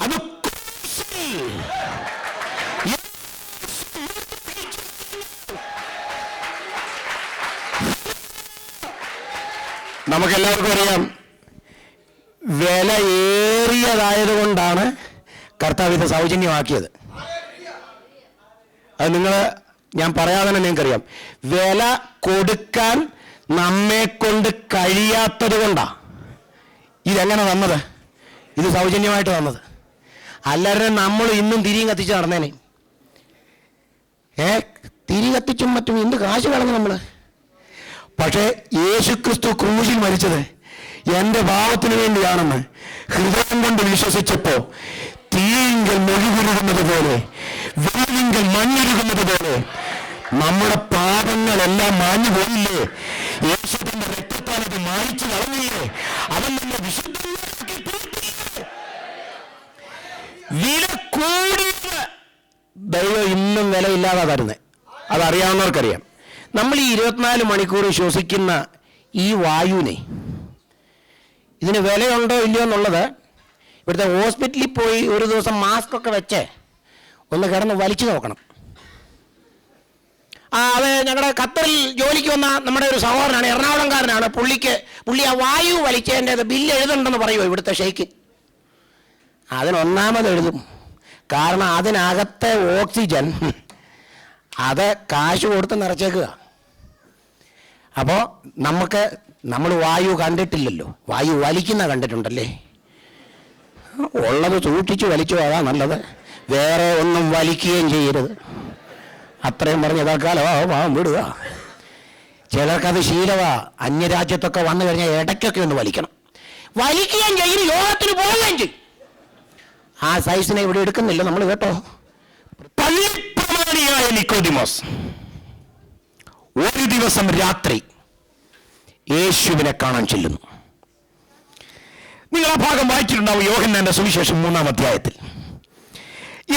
അത് നമുക്കെല്ലാവർക്കും അറിയാം. വിലയേറിയതായതുകൊണ്ടാണ് കർത്താവ് ഇത് സൗജന്യമാക്കിയത്. അത് ഞാൻ പറയാതെ തന്നെ നിങ്ങൾക്കറിയാം. വില കൊടുക്കാൻ നമ്മെ കൊണ്ട് കഴിയാത്തത് കൊണ്ടാ ഇതെങ്ങനെ തന്നത്. ഇത് സൗജന്യമായിട്ട് തന്നത്. അല്ലാതെ നമ്മൾ ഇന്നും തിരിയും കത്തിച്ച് നടന്നേനെ. തിരി കത്തിച്ചും മറ്റും എന്ത് കാശ് കളഞ്ഞു നമ്മൾ. പക്ഷേ യേശുക്രിസ്തു ക്രൂശിൽ മരിച്ചത് എൻ്റെ പാപത്തിന് വേണ്ടിയാണെന്ന് ഹൃദയം കൊണ്ട് വിശ്വസിച്ചപ്പോ തീയിങ്കൽ മൊഴികുരുകുന്നത് പോലെ, വെയിലിങ്കൽ മഞ്ഞുരുകുന്നത് പോലെ നമ്മുടെ പാപങ്ങളെല്ലാം മാഞ്ഞു പോയില്ലേ? യേശുവിന്റെ രക്തത്താൽ അത് മായ്ച്ചു കളഞ്ഞില്ലേ? അവൻ നമ്മെ വിശുദ്ധമാക്കി തീർത്തില്ലേ? വില കൂടിയ ദൈവം ഇന്നും വിലയില്ലാതെ തരുന്നത് അതറിയാവുന്നവർക്കറിയാം. നമ്മൾ ഈ 24 മണിക്കൂർ ശ്വസിക്കുന്ന ഈ വായുവിനെ, ഇതിന് വിലയുണ്ടോ ഇല്ലയോ എന്നുള്ളത് ഇവിടുത്തെ ഹോസ്പിറ്റലിൽ പോയി ഒരു ദിവസം മാസ്ക് ഒക്കെ വെച്ച് ഒന്ന് കിടന്ന് വലിച്ചു നോക്കണം. അത് ഞങ്ങളുടെ ഖത്തറിൽ ജോലിക്ക് വന്ന നമ്മുടെ ഒരു സഹോദരനാണ്, എറണാകുളംകാരനാണ്. പുള്ളി ആ വായു വലിച്ചതിൻ്റെ ബില്ല് എഴുതുന്നുണ്ടെന്ന് പറയുമോ ഇവിടുത്തെ ഷെയ്ക്ക്. അതിനൊന്നാമത് എഴുതും. കാരണം അതിനകത്തെ ഓക്സിജൻ അത് കാശ് കൊടുത്ത് നിറച്ചേക്കുക. അപ്പോൾ നമ്മൾ വായു കണ്ടിട്ടില്ലല്ലോ, വായു വലിക്കുന്ന കണ്ടിട്ടുണ്ടല്ലേ. ഉള്ളത് സൂക്ഷിച്ച് വലിച്ചു അതാ നല്ലത്. വേറെ ഒന്നും വലിക്കുകയും ചെയ്യരുത്. അത്രയും പറഞ്ഞ് ഇതാക്കാലോ പാവം വിടുക. ചിലർക്കത് ശീലവാ. അന്യരാജ്യത്തൊക്കെ വന്നു കഴിഞ്ഞാൽ ഇടയ്ക്കൊക്കെ ഒന്ന് വലിക്കുകയും ചെയ്യും, യോഗത്തിന് പോവുകയും ചെയ്യും. ആ സൈസിനെ ഇവിടെ എടുക്കുന്നില്ല നമ്മൾ കേട്ടോ. പള്ളിപ്രമാണിയായ നിക്കോദിമോസ് ഒരു ദിവസം രാത്രി യേശുവിനെ കാണാൻ ചെല്ലുന്നു. നിങ്ങൾ ആ ഭാഗം വായിച്ചിട്ടുണ്ടാവും യോഹന്നാന്റെ സുവിശേഷം 3-ാം അധ്യായത്തിൽ.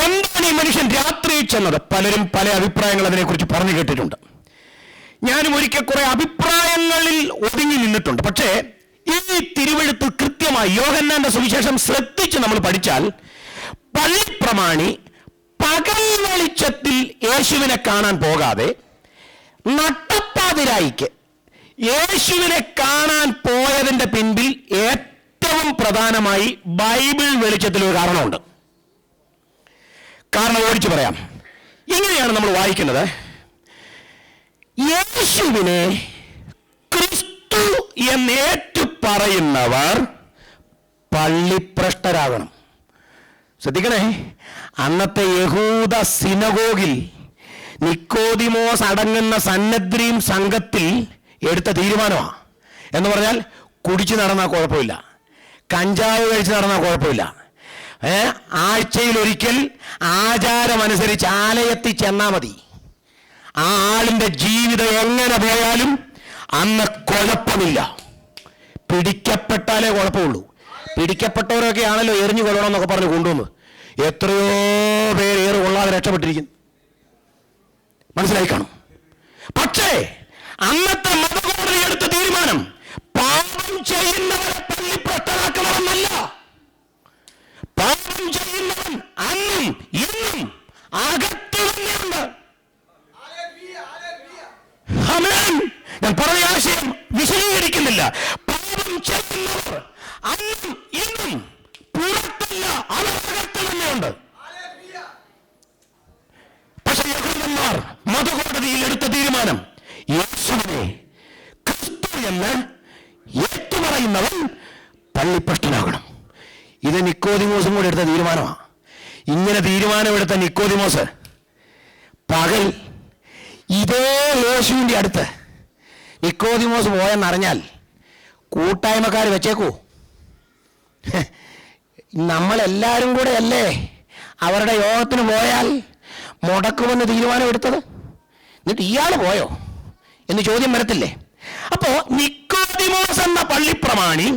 എന്താണ് ഈ മനുഷ്യൻ രാത്രി ചെന്നത്? പലരും പല അഭിപ്രായങ്ങൾ അതിനെക്കുറിച്ച് പറഞ്ഞു കേട്ടിട്ടുണ്ട്. ഞാനും ഒരിക്കൽ കുറെ അഭിപ്രായങ്ങളിൽ ഒതുങ്ങി നിന്നിട്ടുണ്ട്. പക്ഷേ ഈ തിരുവെഴുത്ത് കൃത്യമായി യോഹന്നാന്റെ സുവിശേഷം ശ്രദ്ധിച്ച് നമ്മൾ പഠിച്ചാൽ പള്ളിപ്രമാണി പകൽ വെളിച്ചത്തിൽ യേശുവിനെ കാണാൻ പോകാതെ നട്ടപ്പാതിരായിക്ക് യേശുവിനെ കാണാൻ പോയതിന്റെ പിൻപിൽ ഏറ്റവും പ്രധാനമായി ബൈബിൾ വെളിച്ചത്തിൽ ഒരു കാരണമുണ്ട്. കാരണം ഓടിച്ചു പറയാം. ഇങ്ങനെയാണ് നമ്മൾ വായിക്കുന്നത്: യേശുവിനെ ക്രിസ്തു എന്നേറ്റു പറയുന്നവർ പള്ളിഭ്രഷ്ടരാകണം. ശ്രദ്ധിക്കണേ, അന്നത്തെ യഹൂദ സിനഗോഗിൽ നിക്കോദിമോസ് അടങ്ങുന്ന സന്നദ്രീം സംഘത്തിൽ എടുത്ത തീരുമാനമാണ്. എന്ന് പറഞ്ഞാൽ കുടിച്ചു നടന്നാൽ കുഴപ്പമില്ല, കഞ്ചാവ് കഴിച്ച് നടന്നാൽ കുഴപ്പമില്ല, ആഴ്ചയിൽ ഒരിക്കൽ ആചാരമനുസരിച്ച് ആലയത്തിൽ ചെന്നാൽ മതി. ആ ആളിൻ്റെ ജീവിതം എങ്ങനെ പോയാലും അന്ന് കുഴപ്പമില്ല. പിടിക്കപ്പെട്ടാലേ കുഴപ്പമുള്ളൂ. പിടിക്കപ്പെട്ടവരൊക്കെ ആണല്ലോ എറിഞ്ഞു കൊള്ളണമെന്നൊക്കെ പറഞ്ഞ് കൊണ്ടുവന്ന് എത്രയോ പേര് ഏറെ കൊള്ളാതെ രക്ഷപ്പെട്ടിരിക്കുന്നു. മനസ്സിലായി കാണും. പക്ഷേ അന്നത്തെ മതകോടതി എടുത്ത തീരുമാനം പാപം ചെയ്യുന്നവരെ പള്ളിഭ്രഷ്ടരാക്കണമെന്നല്ല. പാപം ചെയ്യുന്നവൻ അന്നും ഇന്നും അകത്ത് തന്നെയുണ്ട്. ഞാൻ പറഞ്ഞ ആശയം വിശദീകരിക്കുന്നില്ല. പാപം ചെയ്യുന്നവർ അന്നും ഇന്നും പുറത്തല്ല, അവരകത്ത് തന്നെയുണ്ട്. പക്ഷെ യഹൂദന്മാർ മതകോടതിയിൽ എടുത്ത തീരുമാനം യേശുവിനെ ക്രിസ്തു എന്ന് ഏറ്റുപറയുന്നവൻ പള്ളിഭ്രഷ്ടനാകണം. ഇത് നിക്കോദിമോസും കൂടെ എടുത്ത തീരുമാനമാണ്. ഇങ്ങനെ തീരുമാനമെടുത്ത നിക്കോദിമോസ് പകൽ ഇതേ യേശുവിൻ്റെ അടുത്ത് നിക്കോദിമോസ് പോയെന്നറിഞ്ഞാൽ കൂട്ടായ്മക്കാർ വെച്ചേക്കൂ. നമ്മളെല്ലാവരും കൂടെ അല്ലേ അവരുടെ യോഗത്തിന് പോയാൽ മുടക്കുമെന്ന് തീരുമാനമെടുത്തത്. എന്നിട്ട് ഇയാൾ പോയോ എന്ന് ചോദ്യം വരത്തില്ലേ? അപ്പോ നിക്കോദിമോസ് എന്ന പള്ളിപ്രമാണി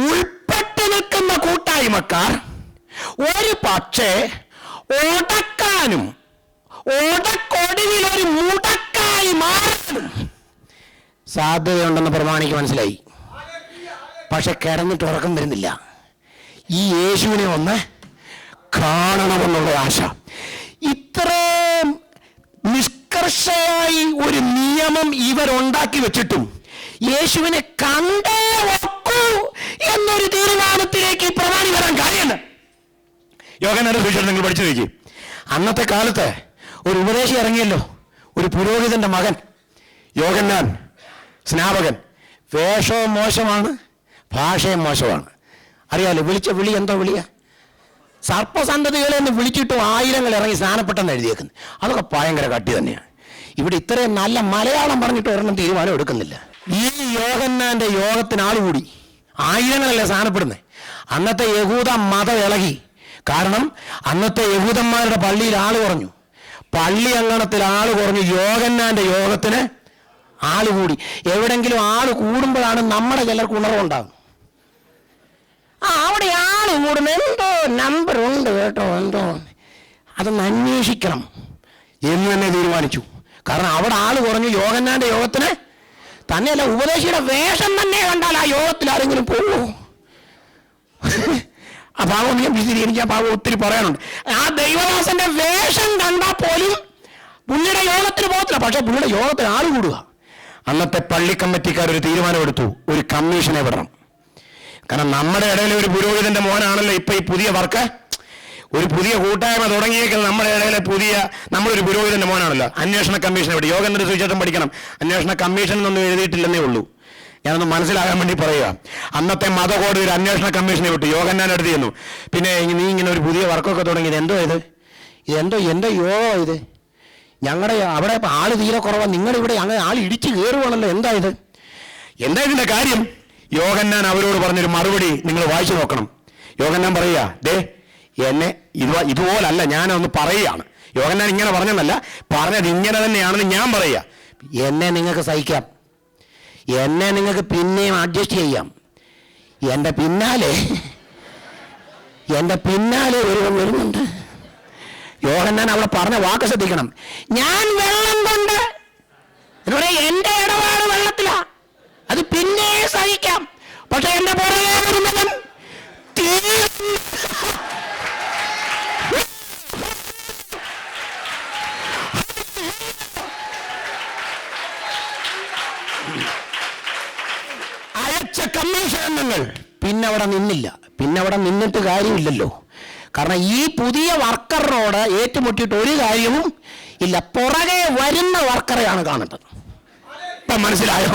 ഉൾപ്പെട്ടു നിൽക്കുന്ന കൂട്ടായ്മക്കാർ ഒരു പക്ഷേ ഒടക്കാനും ഒടക്കൊടുവിൽ ഒരു മുടക്കായി മാറാനും സാധ്യതയുണ്ടെന്ന് പ്രമാണിക്ക് മനസ്സിലായി. പക്ഷെ കിടന്നിട്ട് ഉറക്കം വരുന്നില്ല. ഈ യേശുവിനെ ഒന്ന് കാണണമെന്നുള്ള ആശ. ഇത്രയും നിഷ്കർഷയായി ഒരു നിയമം ഇവരുണ്ടാക്കി വെച്ചിട്ടും യേശുവിനെ കണ്ടേ വെക്കൂ എന്നൊരു തീരുമാനത്തിലേക്ക് പ്രമാണി വരാൻ കാര്യമുണ്ട്. യോഹന്നാന്റെ സുവിശേഷം നിങ്ങൾ പഠിച്ചു നോക്കി. അന്നത്തെ കാലത്ത് ഒരു ഉപദേശി ഇറങ്ങിയല്ലോ, ഒരു പുരോഹിതന്റെ മകൻ യോഹന്നാൻ. സ്നാപകൻ. വേഷവും മോശമാണ്, ഭാഷയും മോശമാണ്. അറിയാലോ, വിളിച്ച വിളി എന്തോ വിളിയാ? സർപ്പസന്തതികളെ എന്ന് വിളിച്ചിട്ട് 1000 ഇറങ്ങി സ്നാനപ്പെട്ടെന്ന് എഴുതിയേക്കുന്നു. അതൊക്കെ ഭയങ്കര കട്ടി തന്നെയാണ്. ഇവിടെ ഇത്രയും നല്ല മലയാളം പറഞ്ഞിട്ട് ഒരെണ്ണം തീരുമാനം എടുക്കുന്നില്ല. ഈ യോഹന്നാന്റെ യോഗത്തിന് ആൾ കൂടി, 1000 സ്നാനപ്പെടുന്നത്. അന്നത്തെ യഹൂദ മതം ഇളകി. കാരണം അന്നത്തെ യഹൂദന്മാരുടെ പള്ളിയിൽ ആൾ കുറഞ്ഞു, പള്ളി അങ്കണത്തിൽ ആൾ കുറഞ്ഞു. യോഹന്നാന്റെ യോഗത്തിന് ആൾ കൂടി. എവിടെങ്കിലും ആൾ കൂടുമ്പോഴാണ് നമ്മുടെ ചിലർക്ക് ഉണർവുണ്ടാകും. അവിടെ ആൾ കൂടും, എന്തോ നമ്പർ ഉണ്ട് കേട്ടോ, എന്തോ അതൊന്ന് അന്വേഷിക്കണം എന്ന് തന്നെ തീരുമാനിച്ചു. കാരണം അവിടെ ആൾ കുറഞ്ഞു. യോഹന്നാന്റെ യോഗത്തിന് തന്നെയല്ല, ഉപദേശിയുടെ വേഷം തന്നെ കണ്ടാൽ ആ യോഗത്തിൽ ആരെങ്കിലും പോവോ? ആ ഭാവം ഞാൻ വിശദീകരിക്കാൻ ഭാവം ഒത്തിരി പറയാനുണ്ട്. ആ ദൈവദാസന്റെ വേഷം കണ്ടാൽ പോലും പുള്ളിയുടെ യോഗത്തിന് പോകത്തില്ല. പക്ഷെ പുള്ളിയുടെ യോഗത്തിന് ആൾ കൂടുക. അന്നത്തെ പള്ളി കമ്മിറ്റിക്കാർ ഒരു തീരുമാനമെടുത്തു, ഒരു കമ്മീഷനെ വിടണം. കാരണം നമ്മുടെ ഇടയിൽ ഒരു പുരോഹിതന്റെ മോനാണല്ലോ ഇപ്പൊ ഈ പുതിയ വർക്ക്, ഒരു പുതിയ കൂട്ടായ്മ തുടങ്ങിയേക്കുന്നത് നമ്മുടെ ഇടയിലെ നമ്മളൊരു പുരോഹിതന്റെ മോനാണല്ലോ. അന്വേഷണ കമ്മീഷൻ വിട്ടു. യോഗത്തിന്റെ സുവിശേഷം പഠിക്കണം, അന്വേഷണ കമ്മീഷൻ എന്നൊന്നും എഴുതിയിട്ടില്ലെന്നേ ഉള്ളൂ. ഞാനൊന്ന് മനസ്സിലാകാൻ വേണ്ടി പറയുക. അന്നത്തെ മതകോടതി ഒരു അന്വേഷണ കമ്മീഷനെ വിട്ടു. യോഗന്നാൻ അടുത്ത് ചെന്നു. പിന്നെ നീ ഇങ്ങനെ ഒരു പുതിയ വർക്കൊക്കെ തുടങ്ങിയത് എന്തോ എന്തോ യോഗം ഇത്? ഞങ്ങളുടെ അവിടെ ആള് തീരെ കുറവാണ്, നിങ്ങളിവിടെ അങ്ങനെ ആൾ ഇടിച്ചു കയറുവാണല്ലോ, എന്താ ഇതിന്റെ കാര്യം? യോഹന്നാൻ അവരോട് പറഞ്ഞൊരു മറുപടി നിങ്ങൾ വായിച്ചു നോക്കണം. യോഹന്നാൻ പറയുക, ദേ എന്നെ ഇതുപോലല്ല, ഞാനൊന്ന് പറയുകയാണ്. യോഹന്നാൻ ഇങ്ങനെ പറഞ്ഞെന്നല്ല, പറഞ്ഞത് ഇങ്ങനെ തന്നെയാണെന്ന് ഞാൻ പറയുക. എന്നെ നിങ്ങൾക്ക് സഹിക്കാം, എന്നെ നിങ്ങൾക്ക് പിന്നെയും അഡ്ജസ്റ്റ് ചെയ്യാം. എൻ്റെ പിന്നാലെ ഒരുവൻ വരുന്നുണ്ട്. യോഹന്നാൻ അവിടെ പറഞ്ഞ വാക്ക് ശ്രദ്ധിക്കണം. ഞാൻ വെള്ളം കൊണ്ട് എന്ന് പറയാ, എൻ്റെ ഇടപാട് വെള്ളത്തിലാ, അത് പിന്നെ സഹിക്കാം. പക്ഷെ എൻ്റെ പുറകെ വരുന്നവൻ അയച്ച കമ്മീഷൻ അംഗങ്ങൾ പിന്നെ അവിടെ നിന്നില്ല. പിന്നെ അവിടെ നിന്നിട്ട് കാര്യമില്ലല്ലോ. കാരണം ഈ പുതിയ വർക്കറിനോട് ഏറ്റുമുട്ടിയിട്ട് ഒരു കാര്യവും ഇല്ല. പുറകെ വരുന്ന വർക്കറെയാണ് കാണുന്നത്. ഇപ്പം മനസ്സിലായോ?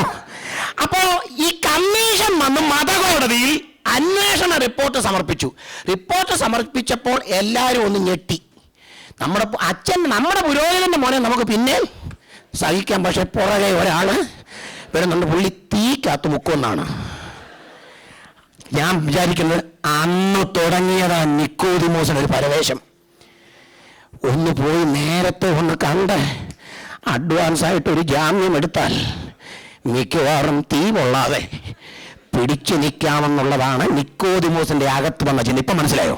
അപ്പോ ഈ കമ്മീഷൻ വന്ന് മതകോടതിയിൽ അന്വേഷണ റിപ്പോർട്ട് സമർപ്പിച്ചു. റിപ്പോർട്ട് സമർപ്പിച്ചപ്പോൾ എല്ലാവരും ഒന്ന് ഞെട്ടി. നമ്മുടെ പുരോഹിതന്റെ മോനെ നമുക്ക് പിന്നെ സഹിക്കാം, പക്ഷെ പുറകെ ഒരാൾ വരുന്നുണ്ട്, പുള്ളി തീക്കകത്ത് മുക്കുമെന്നാണ് ഞാൻ വിചാരിക്കുന്നത്. അന്ന് തുടങ്ങിയതാ നിക്കോദിമോസിന് ഒരു പരവേശം. ഒന്ന് പോയി നേരത്തെ ഒന്ന് കണ്ട് അഡ്വാൻസായിട്ട് ഒരു ജാമ്യം എടുത്താൽ മിക്കവാറും തീ കൊള്ളാതെ പിടിച്ചു നിൽക്കാമെന്നുള്ളതാണ് നിക്കോദിമോസിന്റെ അകത്ത് വന്ന ചിന്ത. ഇപ്പം മനസ്സിലായോ?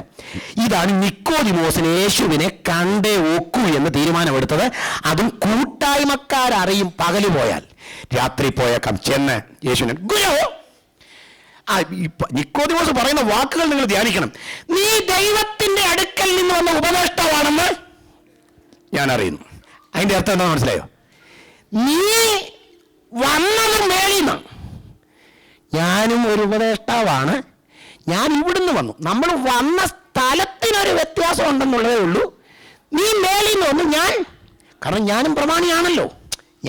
ഇതാണ് നിക്കോദിമോസിന് യേശുവിനെ കണ്ടേ ഒക്കൂ എന്ന് തീരുമാനമെടുത്തത്. അതും കൂട്ടായ്മക്കാരറിയും. പകല് പോയാൽ രാത്രി പോയേക്കാം ചെന്ന് യേശുവിനെ ഗുരു. നിക്കോദിമോസ് പറയുന്ന വാക്കുകൾ നിങ്ങൾ ധ്യാനിക്കണം. നീ ദൈവത്തിന്റെ അടുക്കൽ നിന്ന് വന്ന ഉപദേഷ്ടാവാണെന്ന് ഞാൻ അറിയുന്നു. അതിന്റെ അർത്ഥം എന്താ മനസ്സിലായോ? നീ വന്നത് മേളിന്ന്. ഞാനും ഒരു ഉപദേഷ്ടാവാണ്, ഞാൻ ഇവിടുന്ന് വന്നു. നമ്മൾ വന്ന സ്ഥലത്തിനൊരു വ്യത്യാസം ഉണ്ടെന്നുള്ളതേ ഉള്ളൂ. നീ മേളിൽ നിന്ന് വന്നു, കാരണം ഞാനും പ്രമാണിയാണല്ലോ,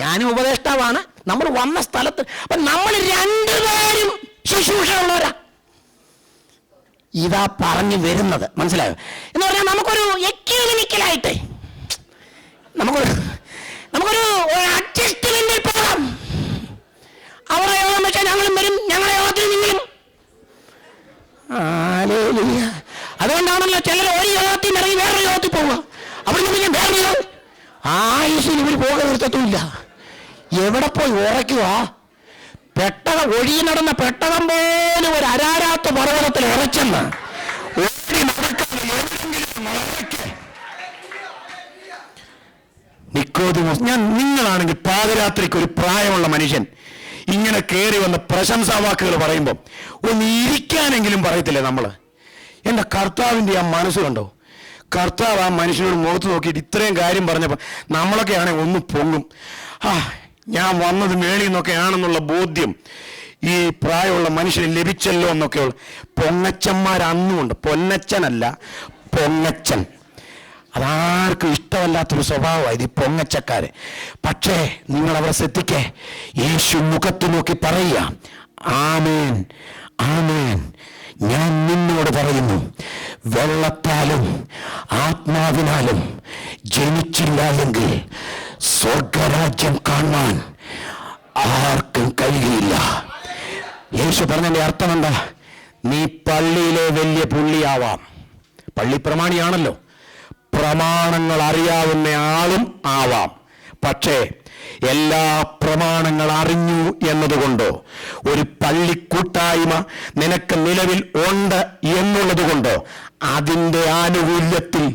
ഞാനും ഉപദേഷ്ടാവാണ്. നമ്മൾ വന്ന സ്ഥലത്ത് അപ്പൊ നമ്മൾ രണ്ടുപേരും ശുശ്രൂഷയുള്ളവരാ. ഇതാ പറഞ്ഞു വരുന്നത്, മനസ്സിലായോ? എന്ന് പറഞ്ഞാൽ നമുക്കൊരു എക്യൂമിനിക്കലായിട്ട് നമുക്കൊരു അഡ്ജസ്റ്റ്മെന്റിൽ പോകാം. അവരുടെ യോഗം വെച്ചാൽ ഞങ്ങളും വരും, ഞങ്ങളുടെ യോഗത്തിൽ നിങ്ങളും. അതുകൊണ്ടാണല്ലോ ചിലർ ഒരു യോഗത്തിൽ ഇറങ്ങി വേറൊരു യോഗത്തിൽ പോവുക. അവിടെ നിന്ന് ഞാൻ വേറെ യോഗം ആയുസിൽ ഇവർ പോകാൻ നിർത്തത്തുമില്ല. എവിടെ പോയി ഉറയ്ക്കുക? ഒഴുകി നടന്ന പെട്ടകം പോലും ഒരു അരാരാത്ത പർവ്വതത്തിൽ ഉറച്ചെന്ന് ഓടി നടക്കുന്ന നിക്കോദിമോസ്. നിങ്ങളാണെങ്കിൽ പാതിരാത്രിക്ക് ഒരു പ്രായമുള്ള മനുഷ്യൻ ഇങ്ങനെ കയറി വന്ന് പ്രശംസാ വാക്കുകൾ പറയുമ്പോൾ ഒന്ന് ഇരിക്കാനെങ്കിലും പറയത്തില്ലേ നമ്മൾ? എൻ്റെ കർത്താവിൻ്റെ ആ മനസ്സുണ്ടോ? കർത്താവ് ആ മനുഷ്യനോട് മുഖത്ത് നോക്കിയിട്ട് ഇത്രയും കാര്യം പറഞ്ഞപ്പോൾ നമ്മളൊക്കെ ആണെങ്കിൽ ഒന്ന് പൊങ്ങും. ഞാൻ വന്നത് മേളിൽ നിന്നൊക്കെയാണെന്നുള്ള ബോധ്യം ഈ പ്രായമുള്ള മനുഷ്യന് ലഭിച്ചല്ലോ എന്നൊക്കെയുള്ള പൊങ്ങച്ചന്മാർ അന്നുമുണ്ട്. പൊന്നച്ചനല്ല, പൊങ്ങച്ചൻ. അതാർക്കും ഇഷ്ടമല്ലാത്തൊരു സ്വഭാവമാണ് ഇത്, പൊങ്ങച്ചക്കാര്. പക്ഷേ നിങ്ങൾ അവരെ ശ്രദ്ധിക്കേ, യേശു മുഖത്ത് നോക്കി പറയുക, ആമേൻ ആമേൻ, ഞാൻ നിന്നോട് പറയുന്നു, വെള്ളത്താലും ആത്മാവിനാലും ജനിച്ചില്ല എങ്കിൽ സ്വർഗരാജ്യം കാണാൻ ആർക്കും കഴിയില്ല. യേശു പറഞ്ഞതിന്റെ അർത്ഥം എന്താ? നീ പള്ളിയിലെ വലിയ പുള്ളിയാവാം, പള്ളി പ്രമാണിയാണല്ലോ, പ്രമാണങ്ങൾ അറിയാവുന്ന ആളും ആവാം. പക്ഷേ എല്ലാ പ്രമാണങ്ങൾ അറിഞ്ഞു എന്നതുകൊണ്ടോ, ഒരു പള്ളിക്കൂട്ടായ്മ നിനക്ക് നിലവിൽ ഉണ്ട് എന്നുള്ളത് കൊണ്ടോ അതിൻ്റെ ആനുകൂല്യത്തിൽ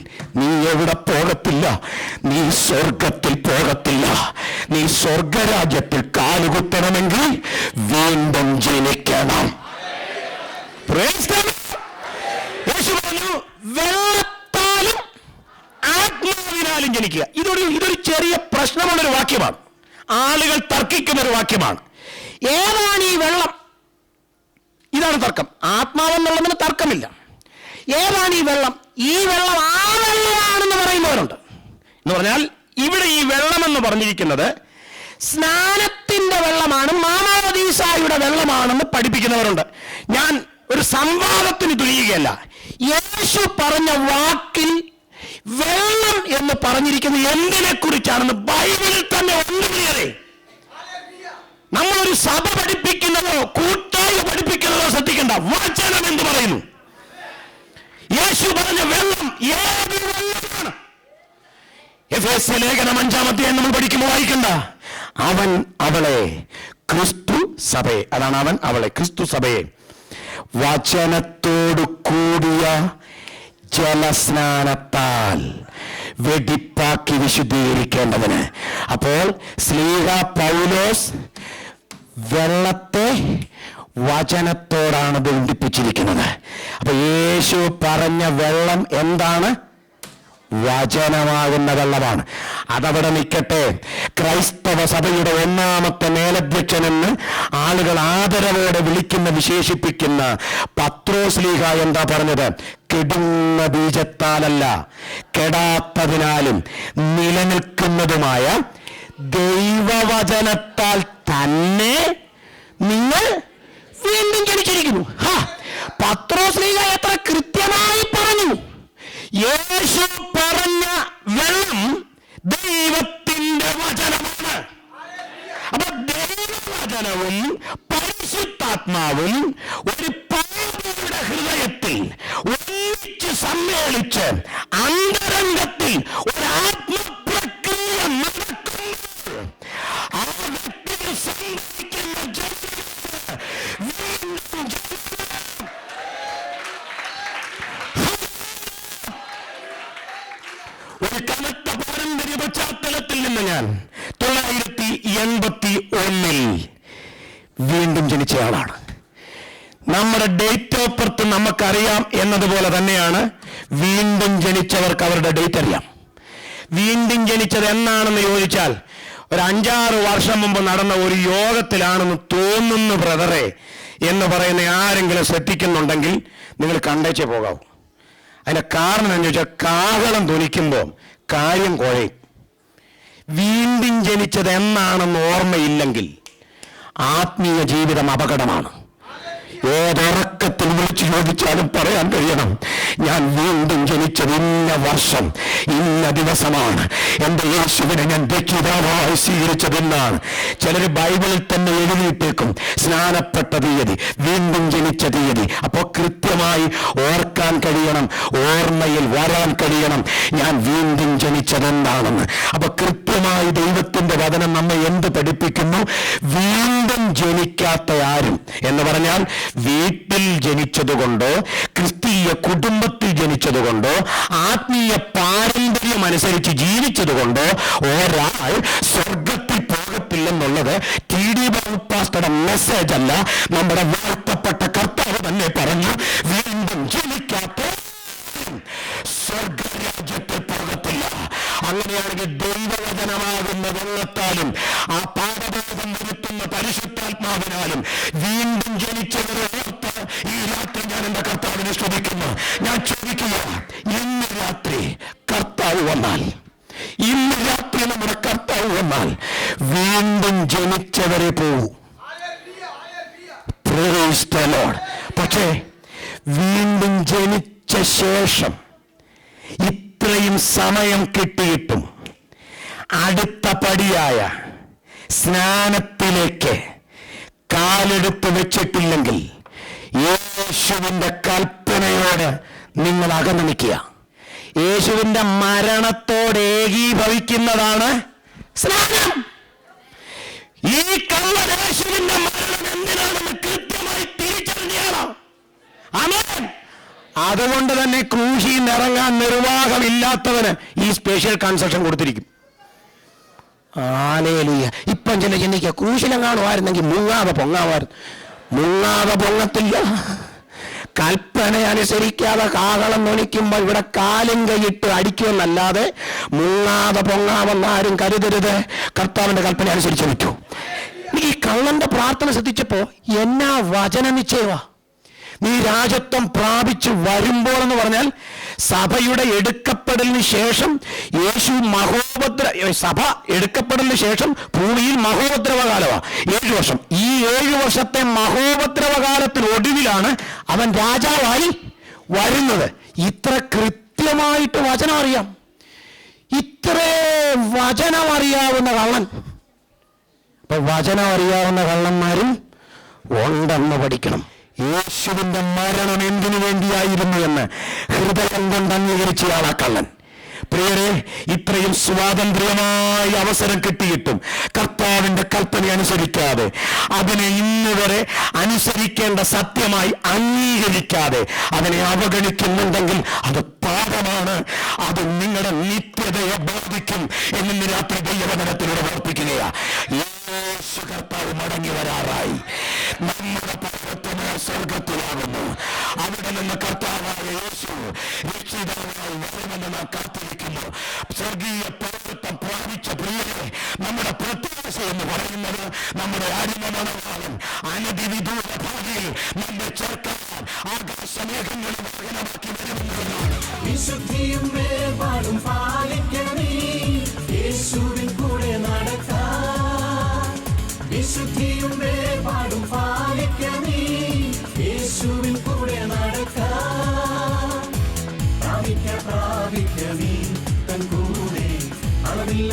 നീ എവിടെ പോകത്തില്ല, നീ സ്വർഗത്തിൽ പോകത്തില്ല. നീ സ്വർഗരാജ്യത്തിൽ കാലുകുത്തണമെങ്കിൽ വീണ്ടും ജനിക്കണം. യേശു പറഞ്ഞു, വെള്ളത്താലും ആത്മാവിനാലും ജനിക്കുക. ഇതൊരു ചെറിയ പ്രശ്നമുള്ളൊരു വാക്യമാണ്, ആളുകൾ തർക്കിക്കുന്ന ഒരു വാക്യമാണ്. ഏതാണ് ഈ വെള്ളം? ഇതാണ് തർക്കം. ആത്മാവെന്നുള്ളതിന് തർക്കമില്ല. ഏതാണ് ഈ വെള്ളം? ഈ വെള്ളം ആ വെള്ളമാണെന്ന് പറയുന്നവരുണ്ട്. എന്ന് പറഞ്ഞാൽ ഇവിടെ ഈ വെള്ളം എന്ന് പറഞ്ഞിരിക്കുന്നത് സ്നാനത്തിന്റെ വെള്ളമാണ്, മാമോദീസായുടെ വെള്ളമാണെന്ന് പഠിപ്പിക്കുന്നവരുണ്ട്. ഞാൻ ഒരു സംവാദത്തിന് തുനിയുകയല്ല. യേശു പറഞ്ഞ വാക്കിൽ വെള്ളം എന്ന് പറഞ്ഞിരിക്കുന്നത് എന്തിനെ കുറിച്ചാണെന്ന് ബൈബിളിൽ തന്നെ ഉണ്ട്. നമ്മളൊരു സഭ പഠിപ്പിക്കുന്നതോ കൂട്ടായി പഠിപ്പിക്കുന്നതോ ശ്രദ്ധിക്കേണ്ട, വചനം എന്ന് പറയുന്നു. യേശു പറഞ്ഞ വെള്ളം ഏത് വെള്ളമാണ്? എഫേസ്യ ലേഖനം 5-ാം അധ്യായം നമ്മൾ പഠിക്കുമ്പോൾ വായിക്കണ്ട, അവൻ അവളെ ക്രിസ്തു സഭയെ, അതാണ് അവൻ അവളെ ക്രിസ്തു സഭയെ വചനത്തോടു കൂടിയ ജലസ്നാനത്താൽ വെടിപ്പാക്കി വിശുദ്ധീകരിക്കേണ്ടതിന്. അപ്പോൾ ശ്ലീഹ പൗലോസ് വെള്ളത്തെ വചനത്തോടാണ് ബന്ധിപ്പിച്ചിരിക്കുന്നത്. അപ്പൊ യേശു പറഞ്ഞ വെള്ളം എന്താണ്? വചനമാകുന്ന വെള്ളമാണ്. അതവിടെ നിൽക്കട്ടെ. ക്രൈസ്തവ സഭയുടെ ഒന്നാമത്തെ മേലധ്യക്ഷനെന്ന് ആളുകൾ ആദരവോടെ വിശേഷിപ്പിക്കുന്ന പത്രോസ് ശ്ലീഹ എന്താ പറഞ്ഞത്? കെടുന്ന ബീജത്താലല്ല, കെടാത്തതിനാലും നിലനിൽക്കുന്നതുമായ ദൈവവചനത്താൽ തന്നെ നിങ്ങൾ വീണ്ടും ജനിച്ചിരിക്കുന്നു. പത്രോസ് ശ്ലീഹ എത്ര കൃത്യമായി പറഞ്ഞു. യേശു പറഞ്ഞ വെള്ളം ദൈവത്തിന്റെ വചനമാണ്. അപ്പൊ ദൈവവചനവും പരിശുദ്ധാത്മാവും ഒരു പാപിയുടെ ഹൃദയത്തിൽ ഒന്നിച്ച് സമ്മേളിച്ച് അന്തരംഗത്തിൽ ഒരു ആത്മപ്രക്രിയ നടക്കുമ്പോൾ ആ വ്യക്തിക്ക് സംഭവിക്കുന്ന ഒരു കനത്ത പാരമ്പര്യ പശ്ചാത്തലത്തിൽ നിന്ന് ഞാൻ 1981 വീണ്ടും ജനിച്ചയാളാണ്. നമ്മുടെ ഡേറ്റ് ഓഫ് ബർത്ത് നമുക്കറിയാം എന്നതുപോലെ തന്നെയാണ് വീണ്ടും ജനിച്ചവർക്ക് അവരുടെ ഡേറ്റ് അറിയാം. വീണ്ടും ജനിച്ചത് എന്നാണെന്ന് ചോദിച്ചാൽ ഒരു 5-6 വർഷം മുമ്പ് നടന്ന ഒരു യോഗത്തിലാണെന്ന് തോന്നുന്നു ബ്രദറെ എന്ന് പറയുന്ന ആരെങ്കിലും ശ്രദ്ധിക്കുന്നുണ്ടെങ്കിൽ നിങ്ങൾ കണ്ടേച്ചേ പോകാവൂ. അതിന്റെ കാരണം എന്ന് ചോദിച്ചാൽ കാഹളം ധ്വനിക്കുമ്പോൾ കാര്യം കുഴയും. വീണ്ടും ജനിച്ചത് എന്നാണെന്ന് ഓർമ്മയില്ലെങ്കിൽ ആത്മീയ ജീവിതം അപകടമാണ്. ഏതൊറക്കത്തിൽ വിളിച്ചു ചോദിച്ചാലും പറയാൻ കഴിയണം, ഞാൻ വീണ്ടും ജനിച്ചത് ഇന്ന വർഷം ഇന്ന ദിവസമാണ്, എന്റെ യേശുവിനെ ഞാൻ രക്ഷിതാവായി സ്വീകരിച്ചതെന്നാണ്. ചിലർ ബൈബിളിൽ തന്നെ എഴുതിയിട്ടേക്കും സ്നാനപ്പെട്ട തീയതി, വീണ്ടും ജനിച്ച തീയതി. അപ്പോൾ കൃത്യമായി ഓർക്കാൻ കഴിയണം, ഓർമ്മയിൽ വരാൻ കഴിയണം ഞാൻ വീണ്ടും ജനിച്ചതെന്താണെന്ന്. അപ്പൊ കൃത്യമായി ദൈവത്തിന്റെ വചനം നമ്മെ എന്ത് പഠിപ്പിക്കുന്നു? വീണ്ടും ജനിക്കാത്ത ആരും എന്ന് പറഞ്ഞാൽ വീട്ടിൽ ജനിച്ചതുകൊണ്ടോ ക്രിസ്തീയ കുടുംബത്തിൽ ജനിച്ചതുകൊണ്ടോ ആത്മീയ പാരമ്പര്യം അനുസരിച്ച് ജീവിച്ചതുകൊണ്ടോ ഒരാൾ സ്വർഗത്തിൽ പോകത്തില്ലെന്നുള്ളത് TD പാസ്റ്ററുടെ മെസ്സേജ് അല്ല. നമ്മുടെ വാഴ്ത്തപ്പെട്ട കർത്താവ് തന്നെ പറഞ്ഞു, വീണ്ടും ജനിക്കാത്ത സ്വർഗരാജ്യത്തിൽ പോകത്തില്ല. അങ്ങനെയാണെങ്കിൽ ദൈവവചനമാകുന്ന വെള്ളത്താലും ആ പാപബോധം വരുത്തുന്ന പരിശുദ്ധാത്മാവിനാലും വീണ്ടും ജനിച്ചവരെ ഓർത്ത് ഈ രാത്രി ഞാൻ എന്റെ കർത്താവിനെ സ്തുതിക്കുന്നു. ഞാൻ ചോദിക്കുക, ഇന്ന് രാത്രി കർത്താവ് വന്നാൽ, ഇന്ന് രാത്രി നമ്മുടെ കർത്താവ് വന്നാൽ വീണ്ടും ജനിച്ചവരെ പോകൂ. Price the Lord. പക്ഷേ വീണ്ടും ജനിച്ച ശേഷം ഇത്രയും സമയം കിട്ടിയിട്ടും അടുത്ത പടിയായ സ്നാനത്തിലേക്ക് കാലെടുത്ത് വെച്ചിട്ടില്ലെങ്കിൽ യേശുവിന്റെ കൽപ്പനയോട് നിങ്ങൾ അകന്നു നിൽക്കുക. യേശുവിന്റെ മരണത്തോട് ഏകീഭവിക്കുന്നതാണ് സ്നാനം. ഈ കള്ളൻ യേശുവിന്റെ മരണം എന്തിനാണെന്ന് കൃത്യമായി തിരിച്ചറിഞ്ഞാണ്. ആമേൻ. അതുകൊണ്ട് തന്നെ ക്രൂശിൽ നിന്ന് ഇറങ്ങാൻ നിർവാഹമില്ലാത്തവന് ഈ സ്പെഷ്യൽ കൺസെഷൻ കൊടുത്തിരിക്കും. ഹല്ലേലൂയ. ഇപ്പം ചിന്തിക്കുക, ക്രൂശിലും കാണുമായിരുന്നെങ്കിൽ മുങ്ങാതെ പൊങ്ങാമായിരുന്നു. മുങ്ങാതെ പൊങ്ങത്തില്ല. കൽപ്പന അനുസരിക്കാതെ കാഹളം ധ്വനിക്കുമ്പോൾ ഇവിടെ കാലും കൈയിട്ട് അടിക്കുമെന്നല്ലാതെ മുങ്ങാതെ പൊങ്ങാമെന്നാരും കരുതരുത്. കർത്താവിന്റെ കൽപ്പന അനുസരിച്ച് നിൽക്കൂ. ഈ കള്ളന്റെ പ്രാർത്ഥന ശ്രദ്ധിച്ചപ്പോ എന്നാ വചന നിശ്ചയമാ. നീ രാജത്വം പ്രാപിച്ചു വരുമ്പോൾ എന്ന് പറഞ്ഞാൽ സഭയുടെ എടുക്കപ്പെടലിന് ശേഷം സഭ എടുക്കപ്പെടലിന് ശേഷം ഭൂമിയിൽ മഹോപദ്രവകാലമാണ് 7 വർഷം. ഈ 7 വർഷത്തെ മഹോപദ്രവകാലത്തിനൊടുവിലാണ് അവൻ രാജാവായി വരുന്നത്. ഇത്ര കൃത്യമായിട്ട് വചനം അറിയാം. ഇത്രേ വചനം അറിയാവുന്ന കള്ളൻ. അപ്പൊ വചനം അറിയാവുന്ന കള്ളന്മാരും ഉണ്ടെന്ന് പഠിക്കണം. യേശുവിന്റെ മരണം എന്തിനു വേണ്ടിയായിരുന്നു എന്ന് ഹൃദയം കൊണ്ട് അംഗീകരിച്ചയാളാ കള്ളൻ. പ്രിയരെ, ഇത്രയും സ്വാതന്ത്ര്യമായ അവസരം കിട്ടിയിട്ടും കർത്താവിന്റെ കൽപ്പന അനുസരിക്കാതെ, അതിനെ ഇന്നുവരെ അനുസരിക്കേണ്ട സത്യമായി അംഗീകരിക്കാതെ അതിനെ അവഗണിക്കുന്നുണ്ടെങ്കിൽ അത് പാപമാണ്. അത് നിങ്ങളുടെ നിത്യതയെ ബാധിക്കും എന്ന് രാത്രി ദൈവവചനത്തിലൂടെ ഓർപ്പിക്കുകയാ. യേശു കർത്താവ് മടങ്ങി വരാറായി. നമ്മുടെ പൗരത്വമായ സ്വർഗത്തിലാകുന്നു. അവിടെ നിന്ന് കർത്താവായ യേശു രക്ഷിതാവായി വരുമെന്ന് നാം കാത്തിരിക്കുന്നു. സ്വർഗീയ പൗരത്വം പ്രാപിച്ച പ്രിയരെ, നമ്മുടെ പ്രത്യാശ എന്ന് പറയുന്നത് നമ്മുടെ അടിമമണവാളൻ അനധിവിദൂര ഭാവിയിൽ നമ്മെ ചേർക്കാൻ ആകാശമേഘങ്ങളിൽ വാഹനമാക്കി വരുമെന്നാണ്. വിശുദ്ധിയും വേർപാടും പാലിക്കണേ, യേശുവിൻ കൂടെ നടക്കാൻ. വിശുദ്ധിയും വേർപാടും പാലിക്കണേ, യേശുവിൻ കൂടെ നടക്കാൻ. പ്രാപിക്ക നീ തൻ കൂടെ അളവില്ല